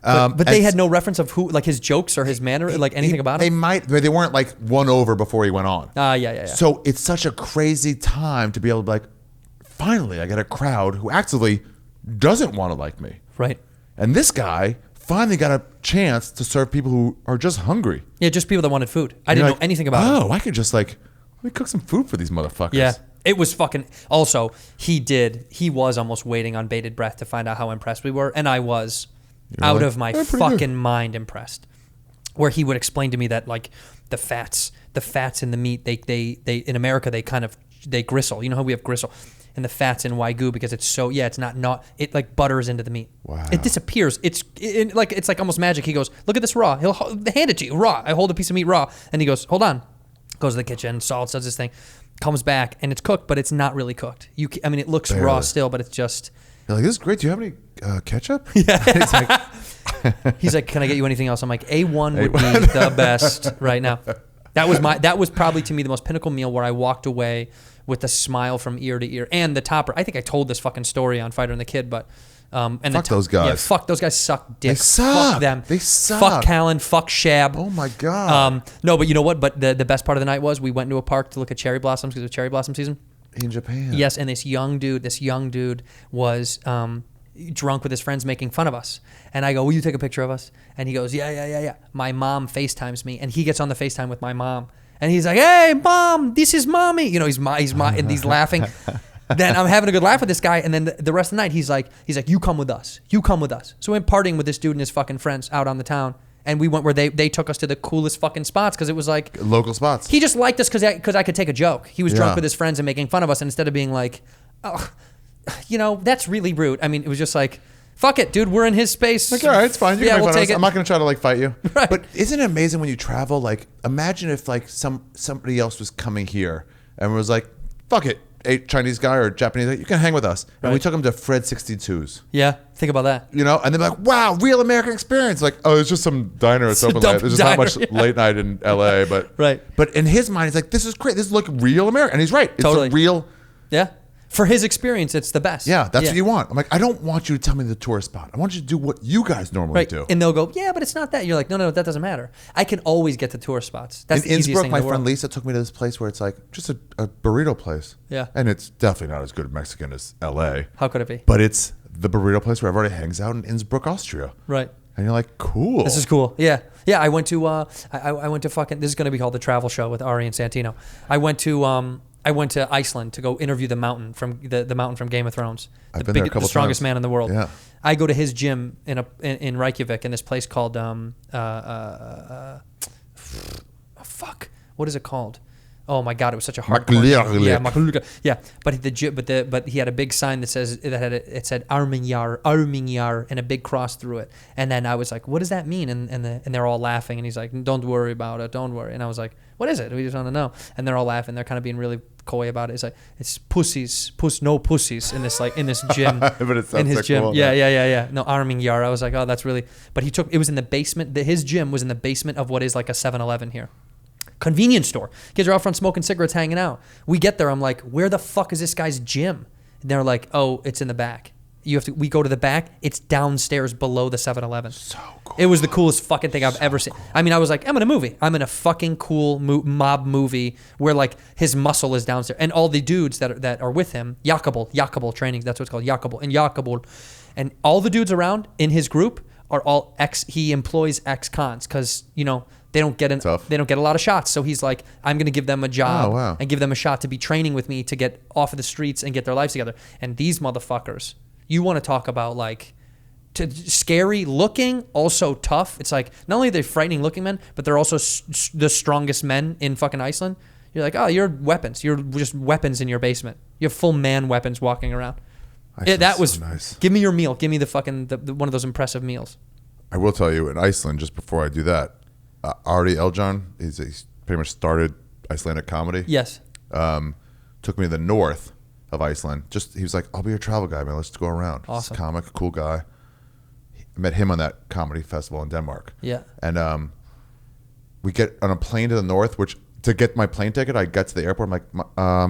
But they had no reference of who, like his jokes or his manner, like anything about him. They weren't like won over before he went on. Yeah. So it's such a crazy time to be able to be like, finally, I get a crowd who actively doesn't want to like me. Right. And this guy finally got a chance to serve people who are just hungry. Yeah, just people that wanted food. I didn't know anything about him. I could just let me cook some food for these motherfuckers. Yeah. It was fucking, also, he was almost waiting on bated breath to find out how impressed we were. And I was out of my fucking mind impressed. Where he would explain to me that like the fats in the meat, they in America, they gristle. You know how we have gristle? And the fats in Wagyu, because it's so, it's not, it like butters into the meat. Wow. It disappears. It's like almost magic. He goes, look at this raw. He'll hand it to you raw. I hold a piece of meat raw. And he goes, hold on. Goes to the kitchen, salts, does this thing. Comes back and it's cooked, but it's not really cooked. It looks Barely. Raw still, but it's just. You're like, this is great. Do you have any ketchup? Yeah. He's like, can I get you anything else? I'm like, A1 would be the best right now. That was probably to me the most pinnacle meal where I walked away with a smile from ear to ear. And the topper, I think I told this fucking story on Fighter and the Kid, but fuck those guys. Yeah, fuck those guys. Suck dick. They suck. Fuck them. They suck. Fuck Callan. Fuck Shab. Oh my god. No, but you know what? But the best part of the night was we went into a park to look at cherry blossoms because it was cherry blossom season. In Japan. Yes, and this young dude was drunk with his friends making fun of us. And I go, will you take a picture of us? And he goes, yeah. My mom FaceTimes me, and he gets on the FaceTime with my mom. And he's like, hey, mom, this is mommy. He's and he's laughing. Then I'm having a good laugh with this guy. And then the rest of the night, he's like, you come with us. You come with us. So I'm partying with this dude and his fucking friends out on the town. And we went where they took us to the coolest fucking spots because it was like local spots. He just liked us because I could take a joke. He was drunk with his friends and making fun of us. And instead of being like, oh, that's really rude. I mean, it was just like, fuck it, dude. We're in his space. Like, all right, it's fine. You can make we'll fun of take us. it. I'm not going to try to like fight you. Right. But isn't it amazing when you travel? Like, imagine if like somebody else was coming here and was like, fuck it, a Chinese guy or Japanese guy, you can hang with us. And we took him to Fred 62's. Yeah, think about that. And they're like, wow, real American experience. Like, oh, it's just some diner that's open late. There's just not much late night in LA. But right. But in his mind, he's like, this is great. This is like real American. And he's right. It's totally. a real. Yeah. For his experience, it's the best. Yeah, that's what you want. I'm like, I don't want you to tell me the tourist spot. I want you to do what you guys normally do. And they'll go, yeah, but it's not that. You're like, no, that doesn't matter. I can always get to tourist spots. That's in the easiest Innsbruck, thing my in the friend world. Lisa took me to this place where it's like just a burrito place. Yeah. And it's definitely not as good Mexican as L.A. How could it be? But it's the burrito place where everybody hangs out in Innsbruck, Austria. Right. And you're like, cool. This is cool. Yeah. Yeah, I went to I went to fucking, this is going to be called The Travel Show with Ari and Santino. I went to Iceland to go interview the mountain from the mountain from Game of Thrones. I've been there a couple the strongest times. man in the world. Yeah. I go to his gym in Reykjavik in this place called fuck. What is it called? Oh my god, it was such a hard Maklirlik. Yeah, but he had a big sign that said Arminjar and a big cross through it. And then I was like, what does that mean? And they're all laughing and he's like, don't worry about it, don't worry. And I was like, what is it? We just want to know. And they're all laughing. They're kind of being really coy about it. It's like, it's no pussies in this gym. But it sounds in his so gym. cool, Yeah. No, Arminjar. I was like, oh, that's really. But it was in the basement. His gym was in the basement of what is like a 7-Eleven here. Convenience store. Kids are out front smoking cigarettes, hanging out. We get there. I'm like, where the fuck is this guy's gym? And they're like, oh, it's in the back. We go to the back. It's downstairs below the 7-Eleven. So cool. It was the coolest fucking thing I've ever seen. I mean, I was like, I'm in a movie. I'm in a fucking cool mob movie where like his muscle is downstairs. And all the dudes that are with him, Jakobel training, that's what it's called, Jakobel. And all the dudes around in his group are all he employs ex-cons because, they don't get a lot of shots. So he's like, I'm going to give them a job and give them a shot to be training with me to get off of the streets and get their lives together. And these motherfuckers, you want to talk about like scary looking, also tough. It's like, not only are they frightening looking men, but they're also the strongest men in fucking Iceland. You're like, oh, you're weapons. You're just weapons in your basement. You have full man weapons walking around. That was nice. Give me your meal. Give me the fucking one of those impressive meals. I will tell you, in Iceland, just before I do that, Ari Eljan, he's pretty much started Icelandic comedy. Yes. Took me to the north of Iceland. He was like, I'll be your travel guy, man. Let's go around. Awesome. He's a comic, cool guy. I met him on that comedy festival in Denmark. Yeah. And we get on a plane to the north, which to get my plane ticket, I got to the airport. I'm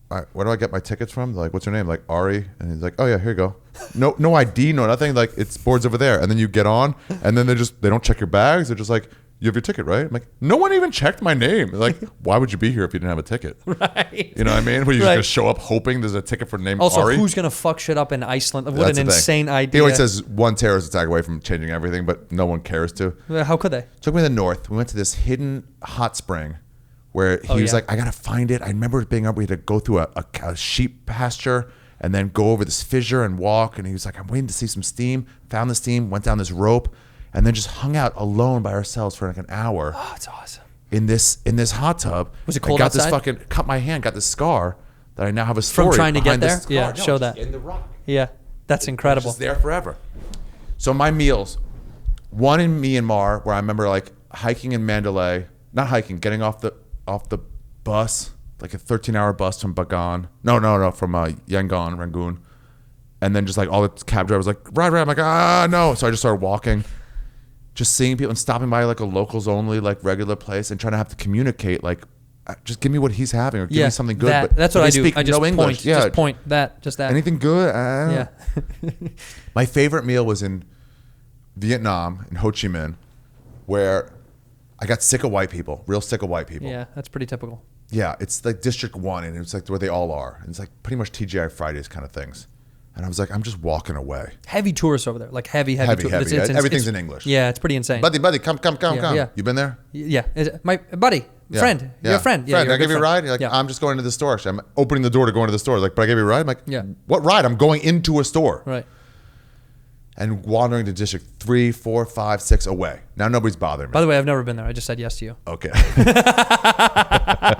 like, where do I get my tickets from? They're like, what's your name? Like, Ari. And he's like, oh yeah, here you go. No ID, no nothing. Like, it's boards over there. And then you get on, and then they don't check your bags. They're just like, you have your ticket, right? I'm like, no one even checked my name. They're like, why would you be here if you didn't have a ticket? Right. You know what I mean? Were you just going to show up hoping there's a ticket for the name also, Ari? Who's going to fuck shit up in Iceland? What That's an the thing. insane idea. He always says one terrorist attack away from changing everything, but no one cares to. How could they? Took me to the north. We went to this hidden hot spring where he was like, I got to find it. I remember it being up. We had to go through a sheep pasture and then go over this fissure and walk. And he was like, I'm waiting to see some steam. Found the steam, went down this rope, and then just hung out alone by ourselves for like an hour. Oh, it's awesome. In this hot tub. Was it cold I got outside? this fucking, cut my hand, got this scar that I now have a story From trying to get behind there? this scar. Yeah, No, show just that. in the rock. Yeah, that's incredible. It's just there forever. So my meals, one in Myanmar where I remember like hiking in Mandalay, not hiking, getting off the bus, like a 13-hour bus from Bagan. No, from Yangon, Rangoon. And then just like all the cab drivers like, right. I'm like, no. So I just started walking, just seeing people and stopping by like a locals only, like regular place and trying to have to communicate like, just give me what he's having or give me something good. But that's what I they do. speak I just no English. point. Just that. Anything good? Yeah. My favorite meal was in Vietnam, in Ho Chi Minh, where I got sick of white people, real sick of white people. Yeah, that's pretty typical. Yeah, it's like District 1, and it's like where they all are. And it's like pretty much TGI Fridays kind of things. And I was like, I'm just walking away. Heavy tourists over there, like heavy tourists. Heavy. Everything's in English. Yeah, it's pretty insane. Buddy, come. Yeah. You been there? Yeah, my buddy, friend, Yeah. your friend. Yeah, friend, I give you a ride? You're like, yeah. I'm just going to the store. Actually, I'm opening the door to go into the store. Like, but I gave you a ride? I'm like, Yeah. What ride? I'm going into a store. Right. And wandering to District 3, 4, 5, 6 away. Now nobody's bothering me. By the way, I've never been there. I just said yes to you. Okay.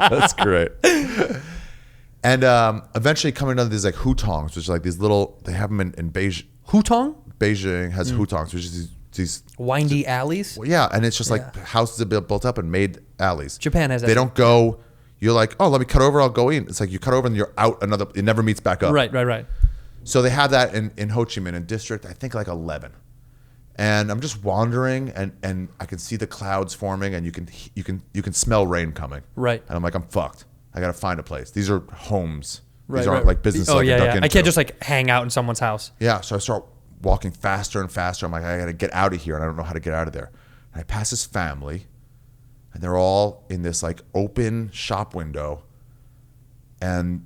That's great. And eventually coming to these like hutongs, which is like these little, they have them in Beijing. Hutong? Beijing has hutongs, which is these Windy alleys? well, yeah, and it's just like houses that built up and made alleys. Japan has that They too. don't go, you're like, oh, let me cut over, I'll go in. It's like you cut over and you're out another, it never meets back up. Right. So they have that in Ho Chi Minh, in District, I think like 11. And I'm just wandering and I can see the clouds forming and you can smell rain coming. Right. And I'm like, I'm fucked. I got to find a place. These are homes. Right, These aren't right. like business. Oh I can yeah, duck yeah. I into. can't just like hang out in someone's house. Yeah, so I start walking faster and faster. I'm like, I gotta get out of here, and I don't know how to get out of there. And I pass this family, and they're all in this like open shop window, and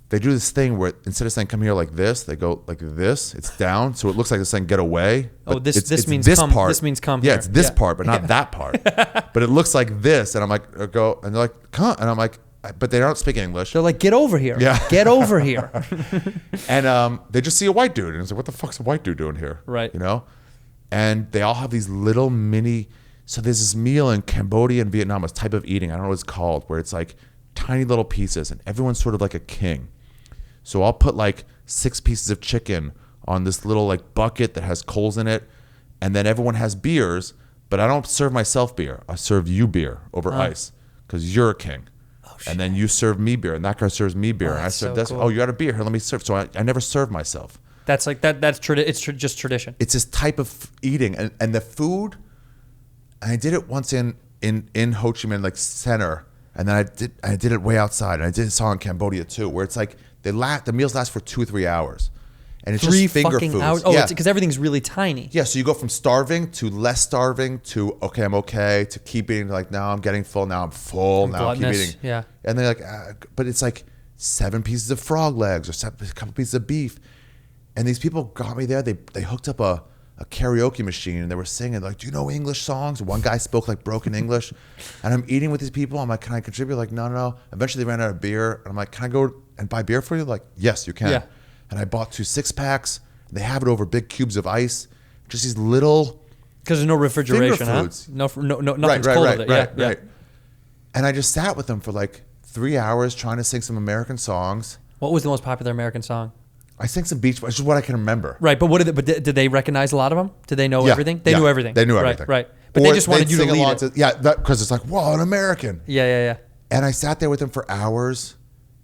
they do this thing where instead of saying "come here" like this, they go like this. It's down, so it looks like they're saying "get away." Oh, but this it's means this come. part. This means come. Yeah, here. it's this Yeah. part, but not that part. But it looks like this, and I'm like, I go, and they're like, "Come," and I'm like, but they don't speak English. They're like, get over here. Yeah. Get over here. And they just see a white dude, and it's like, what the fuck's a white dude doing here? Right. You know? And they all have these little mini. So there's this meal in Cambodia and Vietnam, it's type of eating, I don't know what it's called, where it's like tiny little pieces, and everyone's sort of like a king. So I'll put like 6 pieces of chicken on this little like bucket that has coals in it, and then everyone has beers, but I don't serve myself beer. I serve you beer over ice because you're a king. And then you serve me beer, and that guy serves me beer, and I that's serve so this. cool. Oh, you got a beer here? Let me serve. So I never serve myself. That's like that. That's just tradition. It's this type of eating, and the food. I did it once in Ho Chi Minh like center, and then I did it way outside, and I saw in Cambodia too, where it's like the meals last for 2 or 3 hours, and it's 3 just finger fucking foods. hours. Oh, yeah. it's because everything's really tiny. Yeah, so you go from starving to less starving to okay, I'm okay, to keep eating, to like now I'm getting full, now I'm full, now I keep gluttonous, eating. yeah. And they're like, but it's like 7 pieces of frog legs or a couple pieces of beef. And these people got me there. They hooked up a karaoke machine, and they were singing like, do you know English songs? One guy spoke like broken English, and I'm eating with these people. I'm like, can I contribute? Like, no. Eventually they ran out of beer, and I'm like, can I go and buy beer for you? Like, yes, you can. Yeah. And I bought 2 6-packs. They have it over big cubes of ice. Just these little Because there's no refrigeration, finger huh? foods. No, nothing's cold with it. Yeah. And I just sat with them for like 3 hours trying to sing some American songs. What was the most popular American song? I sang some beach, which is what I can remember. Right, but did they recognize a lot of them? Did they know Yeah, everything? They yeah, knew everything. They knew everything. Right. But Or they just wanted they'd you to sing lead along it. yeah, because it's like, whoa, an American. Yeah. And I sat there with them for hours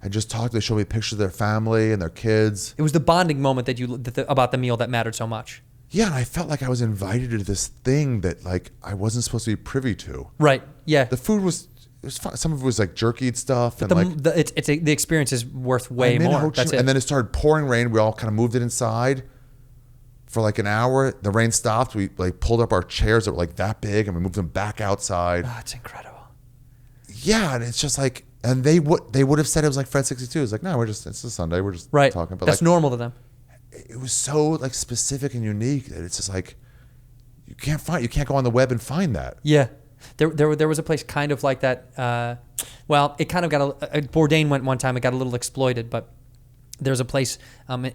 and just talked. They showed me pictures of their family and their kids. It was the bonding moment about the meal that mattered so much. Yeah, and I felt like I was invited to this thing that like I wasn't supposed to be privy to. Right. Yeah. The food was fun. Some of it was like jerkied stuff, and the experience is worth way I'm in more. Ho Chi That's Minh, it. And then it started pouring rain. We all kind of moved it inside for like an hour. The rain stopped. We like pulled up our chairs that were like that big, and we moved them back outside. Oh, it's incredible. Yeah, and it's just like, and they would have said it was like Fred 62. It's like, no, it's a Sunday. We're just Right. talking. But That's like, normal to them. it was so like specific and unique that it's just like you can't go on the web and find that. Yeah. There was a place kind of like that. Well, it kind of got Bourdain went one time. It got a little exploited, but there's a place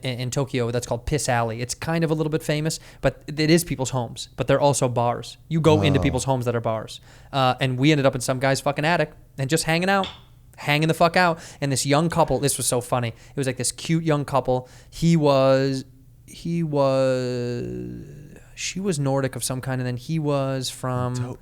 in Tokyo that's called Piss Alley. It's kind of a little bit famous, but it is people's homes. But they're also bars. You go into people's homes that are bars. And we ended up in some guy's fucking attic and just hanging the fuck out. And this young couple, this was so funny. It was like this cute young couple. She was Nordic of some kind, and then he was from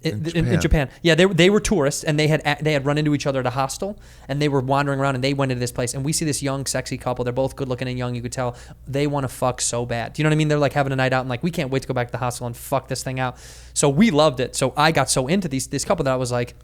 in Japan. Yeah, they were tourists, and they had run into each other at a hostel, and they were wandering around, and they went into this place, and we see this young, sexy couple. They're both good looking and young. You could tell they want to fuck so bad. Do you know what I mean? They're like having a night out, and like we can't wait to go back to the hostel and fuck this thing out. So we loved it. So I got so into this couple that I was like.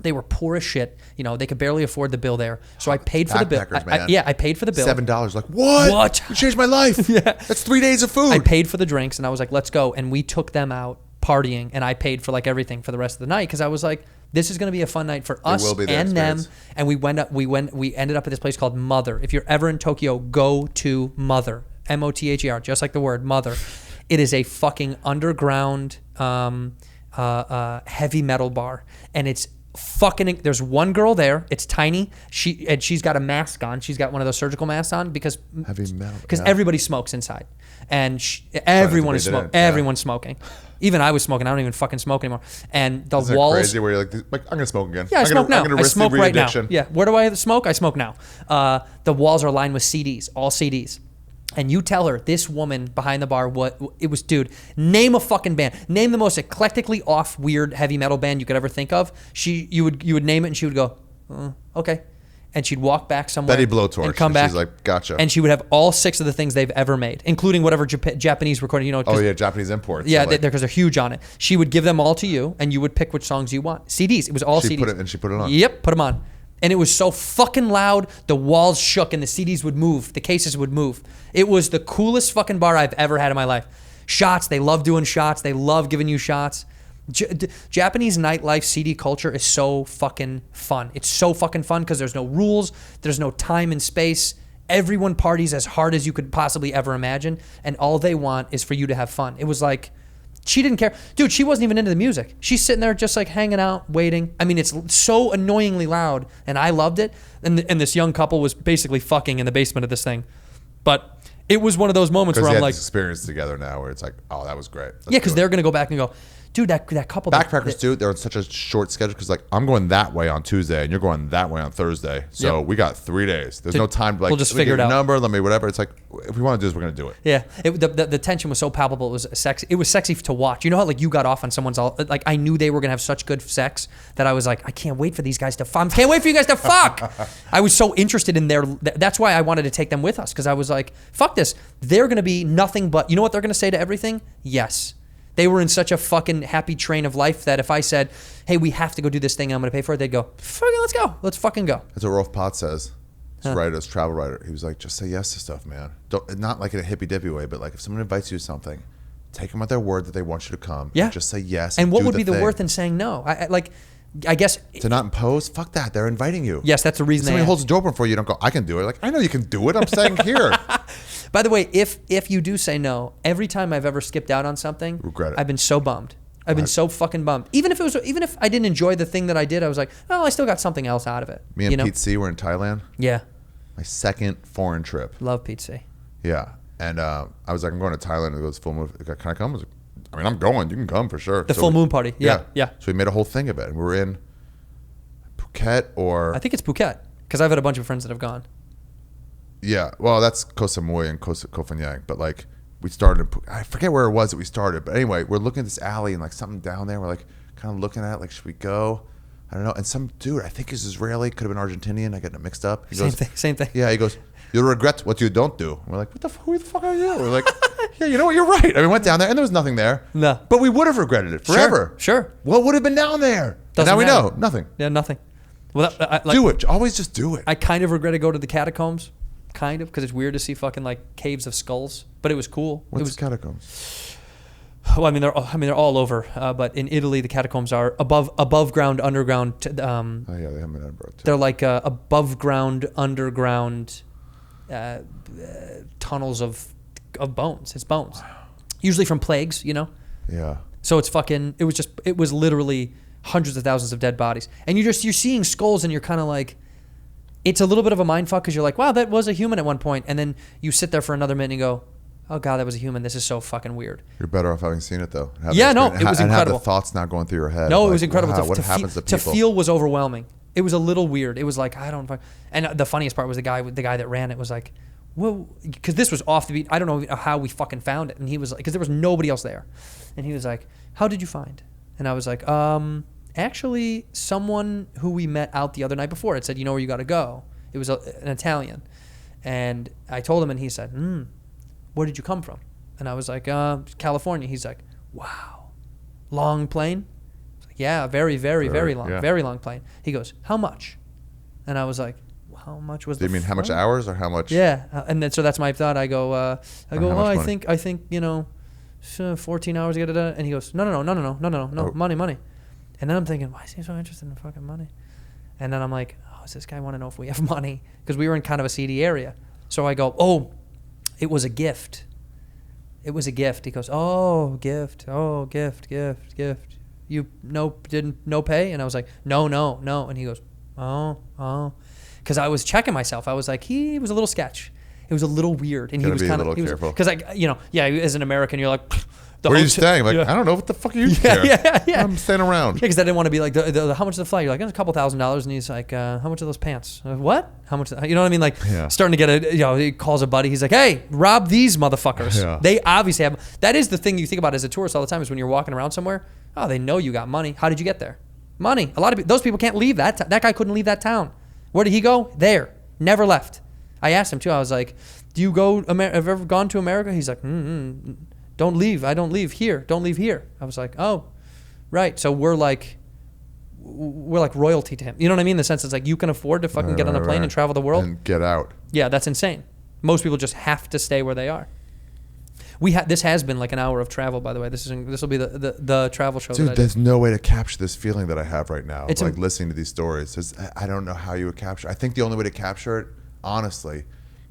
They were poor as shit. You know, they could barely afford the bill there. So I paid for the bill. I paid for the bill. $7. Like, what? You changed my life. Yeah. That's 3 days of food. I paid for the drinks, and I was like, let's go. And we took them out partying, and I paid for like everything for the rest of the night because I was like, this is going to be a fun night for us and them. And we ended up at this place called Moher. If you're ever in Tokyo, go to Moher. Mother, just like the word Mother. It is a fucking underground heavy metal bar, and it's fucking. There's one girl there. It's tiny. She's got a mask on. She's got one of those surgical masks on because heavy metal. Because everybody smokes inside, and everyone is smoking. Everyone's smoking. Even I was smoking. I don't even fucking smoke anymore. And the Isn't walls. it crazy where you're like, I'm gonna smoke again. Yeah, I smoke now. I smoke right now. Addiction. Yeah, where do I smoke? I smoke now. The walls are lined with CDs, all CDs. And you tell her, this woman behind the bar, what it was, dude, name a fucking band. Name the most eclectically off, weird, heavy metal band you could ever think of. You would name it, and she would go, okay. And she'd walk back somewhere. Betty Blowtorch. And come back. She's like, gotcha. And she would have all 6 of the things they've ever made, including whatever Japanese recording, Japanese imports. Yeah, so like, because they're huge on it. She would give them all to you, and you would pick which songs you want. CDs. It was all CDs. She put it on. Yep, put them on. And it was so fucking loud, the walls shook and the CDs would move, the cases would move. It was the coolest fucking bar I've ever had in my life. Shots, they love doing shots. They love giving you shots. Japanese nightlife CD culture is so fucking fun. It's so fucking fun because there's no rules, there's no time and space. Everyone parties as hard as you could possibly ever imagine, and all they want is for you to have fun. It was like, she didn't care. Dude, she wasn't even into the music. She's sitting there just like hanging out, waiting. I mean, it's so annoyingly loud, and I loved it. And this young couple was basically fucking in the basement of this thing. But it was one of those moments where I'm like, this experience together now where it's like, oh, that was great. Yeah, because they're going to go back and go, dude, that couple. Backpackers too, they're on such a short schedule because like I'm going that way on Tuesday and you're going that way on Thursday. So we got 3 days. There's no time to like, we'll just figure it out. Number, let me whatever. It's like, if we want to do this, we're going to do it. Yeah, the tension was so palpable. It was sexy. It was sexy to watch. You know how like you got off on someone's like I knew they were going to have such good sex that I was like, I can't wait for these guys to fuck. Can't wait for you guys to fuck. I was so interested in their. That's why I wanted to take them with us because I was like, fuck this. They're going to be nothing but. You know what they're going to say to everything? Yes. They were in such a fucking happy train of life that if I said, hey, we have to go do this thing, I'm going to pay for it, they'd go, fuck it, let's go. Let's fucking go. That's what Rolf Potts says. He's a writer, he's a travel writer. He was like, just say yes to stuff, man. Don't, not like in a hippy-dippy way, but like if someone invites you to something, take them at their word that they want you to come. Yeah. And just say yes. And what do would be the thing. worth in saying no? I guess. To not impose? Fuck that. They're inviting you. Yes, that's the reason. If somebody holds the door open for you, you don't go, I can do it. Like, I know you can do it. I'm saying here. By the way, if you do say no, every time I've ever skipped out on something, regret it. I've been so bummed. I've been so fucking bummed. Even if I didn't enjoy the thing that I did, I was like, oh, I still got something else out of it. Me and Pete C were in Thailand. Yeah. My second foreign trip. Love Pete C. Yeah. And I was like, I'm going to Thailand. And it goes, full moon. Can I come? I was like, I mean, I'm going. You can come for sure. The full moon party. Yeah. So we made a whole thing of it. And we were in Phuket or... I think it's Phuket because I've had a bunch of friends that have gone. Yeah, well, that's Koh Samui and Koh Phangan, but like we started. I forget where it was that we started, but anyway, we're looking at this alley and like something down there. We're like kind of looking at it, like should we go? I don't know. And some dude, I think he's Israeli, could have been Argentinian. I get it mixed up. He goes, Same thing. Yeah, he goes, you'll regret what you don't do. And we're like, who the fuck are you? We're like, yeah, you know what? You're right. I mean, we went down there and there was nothing there. No, but we would have regretted it forever. Sure. What would have been down there? And now we know nothing. Yeah, nothing. Well, do it. Always just do it. I kind of regret to go to the catacombs. Kind of, because it's weird to see fucking like caves of skulls, but it was cool. What's catacombs? Well, I mean they're all over, but in Italy the catacombs are above ground, underground. Oh yeah, they have them in Edinburgh too. They're like above ground, underground tunnels of bones. It's bones, usually from plagues, you know. Yeah. So it's fucking. It was literally hundreds of thousands of dead bodies, and you're seeing skulls, and you're kind of like. It's a little bit of a mind fuck because you're like, wow, that was a human at one point. And then you sit there for another minute and you go, oh, God, that was a human. This is so fucking weird. You're better off having seen it, though. It was incredible. And have the thoughts not going through your head. No, like, it was incredible. Wow, what happens to people? To feel was overwhelming. It was a little weird. It was like, I don't... And the funniest part was the guy that ran it was like, whoa, because this was off the beat. I don't know how we fucking found it. And he was like, because there was nobody else there. And he was like, how did you find? And I was like, actually, someone who we met out the other night before had said, you know where you got to go. It was an Italian. And I told him, and he said, where did you come from? And I was like, California. He's like, wow. Long plane? I was like, yeah, very, very, very long. Yeah. Very long plane. He goes, how much? And I was like, how much was Do you mean how much hours or how much? Yeah. And then so that's my thought. I go, I think, 14 hours to get it done. And he goes, no, money. And then I'm thinking, why is he so interested in fucking money? And then I'm like, does this guy want to know if we have money? Because we were in kind of a seedy area. So I go, oh, it was a gift. It was a gift. He goes, oh, gift. You didn't pay? And I was like, no. And he goes, oh. Because I was checking myself. I was like, he was a little sketch. It was a little weird. And he was kind of careful. Because as an American, you're like, where are you staying? Like, I don't know what the fuck are you care? Yeah. I'm staying around. Because I didn't want to be like, how much is the flight? You're like, it's a couple $1,000s. And he's like, how much are those pants? What? How much? You know what I mean? Like, starting to get he calls a buddy. He's like, hey, rob these motherfuckers. Yeah. They obviously have. That is the thing you think about as a tourist all the time is when you're walking around somewhere. Oh, they know you got money. How did you get there? Money. A lot of those people can't leave that. That guy couldn't leave that town. Where did he go? There. Never left. I asked him too. I was like, do you go? Have you ever gone to America? He's like, Don't leave. I don't leave here. Don't leave here. I was like, oh, right. So we're like, we're like royalty to him. You know what I mean? In the sense it's like you can afford to fucking get on a plane and travel the world and get out. Yeah, that's insane. Most people just have to stay where they are. This has been like an hour of travel, by the way. This will be the travel show. Dude, that I there's do. no way to capture this feeling that I have right now. It's like listening to these stories. I don't know how you would capture. I think the only way to capture it, honestly,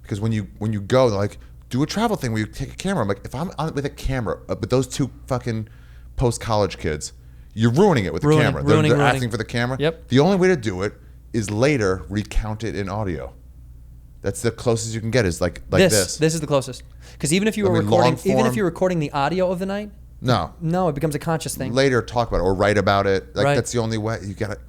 because when you go, they're like, do a travel thing where you take a camera. I'm like, if I'm on with a camera, with those two fucking post-college kids, you're ruining it with the camera. They're acting for the camera. Yep. The only way to do it is later recount it in audio. That's the closest you can get. Is like this. This is the closest. Because even if you were recording the audio of the night, no, it becomes a conscious thing. Later, talk about it or write about it. Like that's the only way you got it.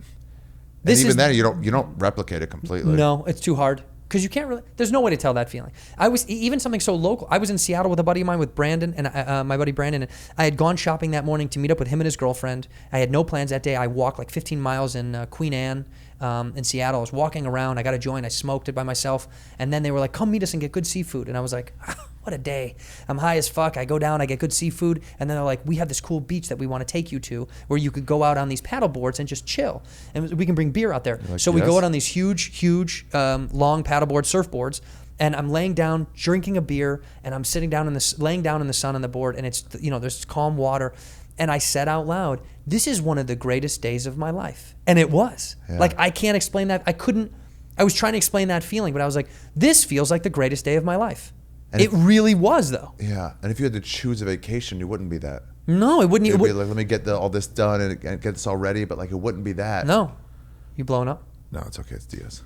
And even then, you don't replicate it completely. No, it's too hard. Because you can't really. There's no way to tell that feeling. I was even something so local. I was in Seattle with a buddy of mine, with Brandon, and my buddy Brandon. And I had gone shopping that morning to meet up with him and his girlfriend. I had no plans that day. I walked like 15 miles in Queen Anne, in Seattle. I was walking around. I got a joint. I smoked it by myself. And then they were like, "Come meet us and get good seafood." And I was like, "What a day! I'm high as fuck." I go down. I get good seafood. And then they're like, "We have this cool beach that we want to take you to, where you could go out on these paddle boards and just chill, and we can bring beer out there." Like, so we go out on these huge, long paddleboard surfboards. And I'm laying down, drinking a beer, and I'm sitting down laying down in the sun on the board, and it's, there's calm water. And I said out loud, "This is one of the greatest days of my life." And it was. Yeah. Like, I can't explain that. I was trying to explain that feeling, but I was like, this feels like the greatest day of my life. And it really was, though. Yeah. And if you had to choose a vacation, you wouldn't be that. No, it wouldn't. It would be like, let me get all this done and get this all ready, but like it wouldn't be that. No. You blowing up? No, it's okay. It's Diaz.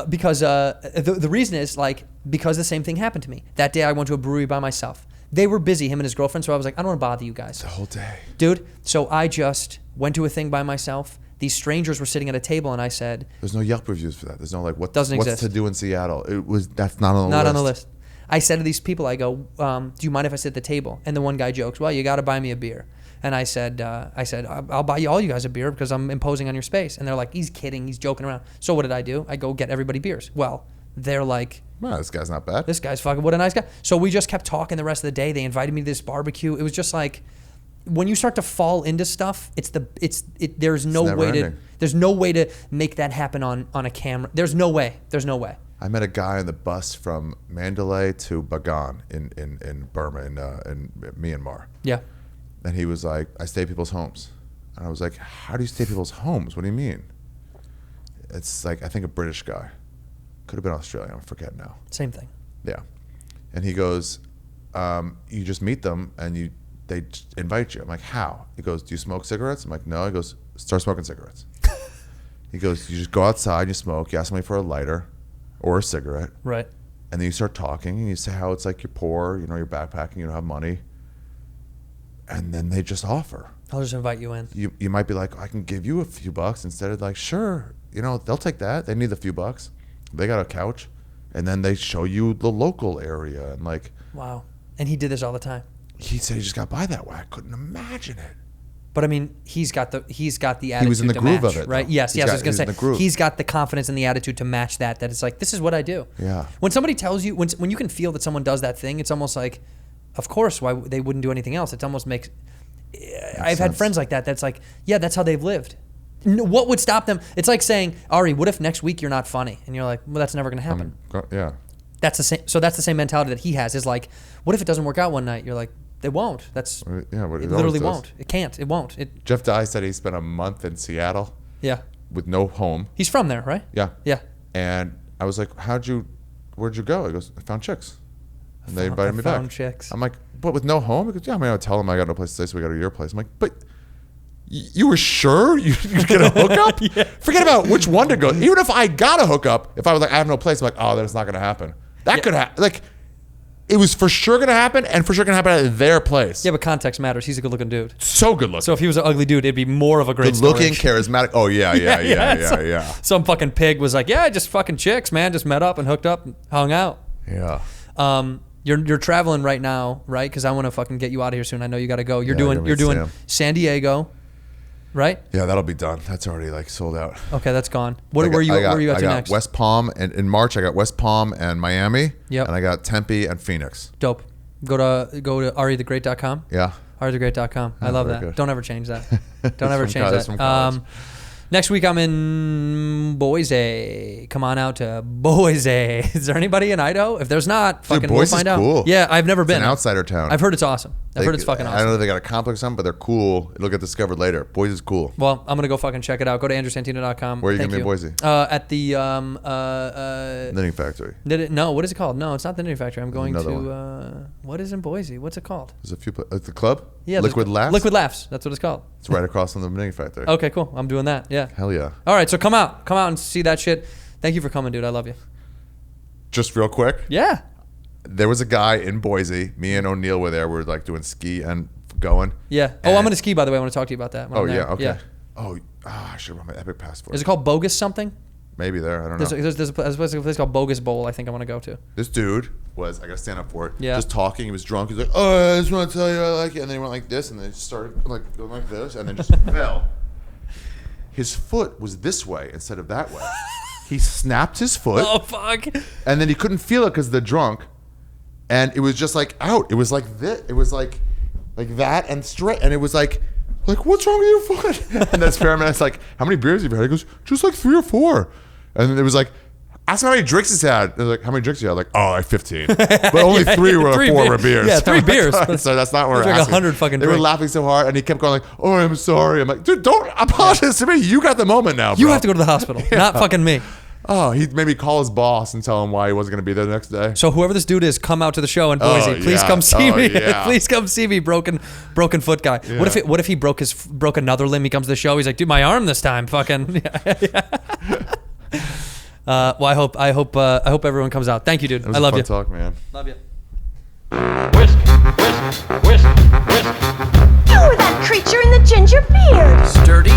Because the reason is, like, because the same thing happened to me. That day I went to a brewery by myself. They were busy, him and his girlfriend, so I was like, I don't want to bother you guys. The whole day. Dude, so I just went to a thing by myself. These strangers were sitting at a table, and I said... There's no Yelp reviews for that. There's no, like, what's to do in Seattle. That's not on the list. Not on the list. I said to these people, I go, do you mind if I sit at the table? And the one guy jokes, well, you got to buy me a beer. And I said, I'll buy all you guys a beer because I'm imposing on your space. And they're like, he's kidding. He's joking around. So what did I do? I go get everybody beers. Well, they're like... Well, this guy's not bad. This guy's fucking, what a nice guy. So we just kept talking the rest of the day. They invited me to this barbecue. It was just like, when you start to fall into stuff, there's no way to make that happen on a camera. There's no way. I met a guy on the bus from Mandalay to Bagan in Burma, in Myanmar. Yeah. And he was like, I stay at people's homes. And I was like, how do you stay at people's homes? What do you mean? It's like, I think a British guy. Could have been Australian. I forget now. Same thing. Yeah. And he goes, you just meet them and they invite you. I'm like, how? He goes, do you smoke cigarettes? I'm like, no. He goes, start smoking cigarettes. He goes, you just go outside, you smoke, you ask somebody for a lighter or a cigarette. Right. And then you start talking and you say how it's like you're poor, you're backpacking, you don't have money. And then they just offer. I'll just invite you in. You might be like, I can give you a few bucks, instead of like, sure, they'll take that. They need a few bucks. They got a couch. And then they show you the local area and like. Wow. And he did this all the time. He said he just got by that way. I couldn't imagine it. But I mean, he's got the attitude. He was in the to groove match, of it, right? though. Yes. I was going to say, he's got the confidence and the attitude to match that. That it's like, this is what I do. Yeah. When somebody tells you, when you can feel that someone does that thing, it's almost like, of course, why they wouldn't do anything else. It almost makes. I've had friends like that. That's like, yeah, that's how they've lived. What would stop them? It's like saying, Ari, what if next week you're not funny? And you're like, well, that's never going to happen. Yeah. That's the same. So that's the same mentality that he has. Is like, what if it doesn't work out one night? You're like, it won't. It literally won't. It can't. It won't. Jeff Dye said he spent a month in Seattle. Yeah. With no home. He's from there, right? Yeah. Yeah. And I was like, where'd you go? He goes, I found chicks. And they invited me back. Found chicks. I'm like, but with no home? He goes, yeah, I mean, I'll tell them I got no place to stay, so we go to your place. I'm like, but you were sure you get a hookup? Yeah. Forget about which one to go. Even if I got a hookup, if I was like, I have no place, I'm like, oh, that's not going to happen. That could happen. Like, it was for sure going to happen and for sure going to happen at their place. Yeah, but context matters. He's a good-looking dude. So good looking. So if he was an ugly dude, it'd be more of a great story. Good-looking, charismatic. Oh, yeah. Some fucking pig was like, yeah, just fucking chicks, man. Just met up and hooked up and hung out. Yeah. You're traveling right now, right? Because I want to fucking get you out of here soon. I know you got to go. You're doing Sam. San Diego, right? Yeah, that'll be done. That's already like sold out. Okay, that's gone. Where are you at to next? West Palm, and in March I got West Palm and Miami. Yep. And I got Tempe and Phoenix. Dope. Go to arithegreat.com. Yeah. arithegreat.com. I love that. Good. Don't ever change that. Don't ever change that. Next week I'm in Boise. Come on out to Boise. Is there anybody in Idaho? If there's not, fucking we'll Boise's find out. cool. Yeah, I've never been. It's an outsider town. I've heard it's awesome. I've heard it's fucking I don't know awesome. if they got a complex or something, but they're cool. It'll get discovered later. Boise's cool. Well, I'm gonna go fucking check it out. Go to andrewsantino.com. Where are you Thank gonna be in Boise? At the Knitting Factory. no, what is it called? No, it's not the Knitting Factory. I'm going Another to what is in Boise? What's it called? There's a few. The club. Yeah, Liquid Laughs. Liquid Laughs. That's what it's called. It's right across from the Knitting Factory. Okay, cool. I'm doing that. Yeah. Hell yeah. All right, so come out and see that shit. Thank you for coming, dude. I love you. Just real quick. Yeah. There was a guy in Boise. Me and O'Neill were there. We were like doing ski and going. Yeah. Oh, I'm gonna ski. By the way, I want to talk to you about that. when Oh I'm there. yeah. Okay. Yeah. Oh, I should have brought my Epic passport. Is it called Bogus something? Maybe there. I don't know. There's a place called Bogus Bowl. I think I want to go to. This dude was, I gotta stand up for it. Yeah. Just talking. He was drunk. He's like, oh, I just want to tell you I like it. And then he went like this, and then he started like going like this, and then just fell. His foot was this way instead of that way. He snapped his foot. Oh fuck! And then he couldn't feel it because of the drunk, and it was just like out. It was like this. It was like that and straight. And it was like what's wrong with your foot? And this paramedic's like, how many beers have you had? He goes, just like 3 or 4. And then it was like, ask him how many drinks he's had. And like, how many drinks you had? Like, oh, like 15. But only 3 were 4 were beers. Yeah, 3 beers. So that's not what we're like asking. 100 fucking They were drinks. laughing so hard, and he kept going like, oh, I'm sorry. I'm like, dude, don't apologize to me. You got the moment now, bro. You have to go to the hospital, not fucking me. Oh, he made me call his boss and tell him why he wasn't going to be there the next day. So whoever this dude is, come out to the show in Boise. Oh, Please yeah. come see Oh, me. yeah. Please come see me, broken foot guy. Yeah. What if he broke another limb? He comes to the show. He's like, dude, my arm this time. Fucking. Well, I hope everyone comes out. Thank you, dude. It was I a love fun you. talk, man. Love you. Whisk, whisk, whisk, whisk. You were that creature in the ginger beard. Sturdy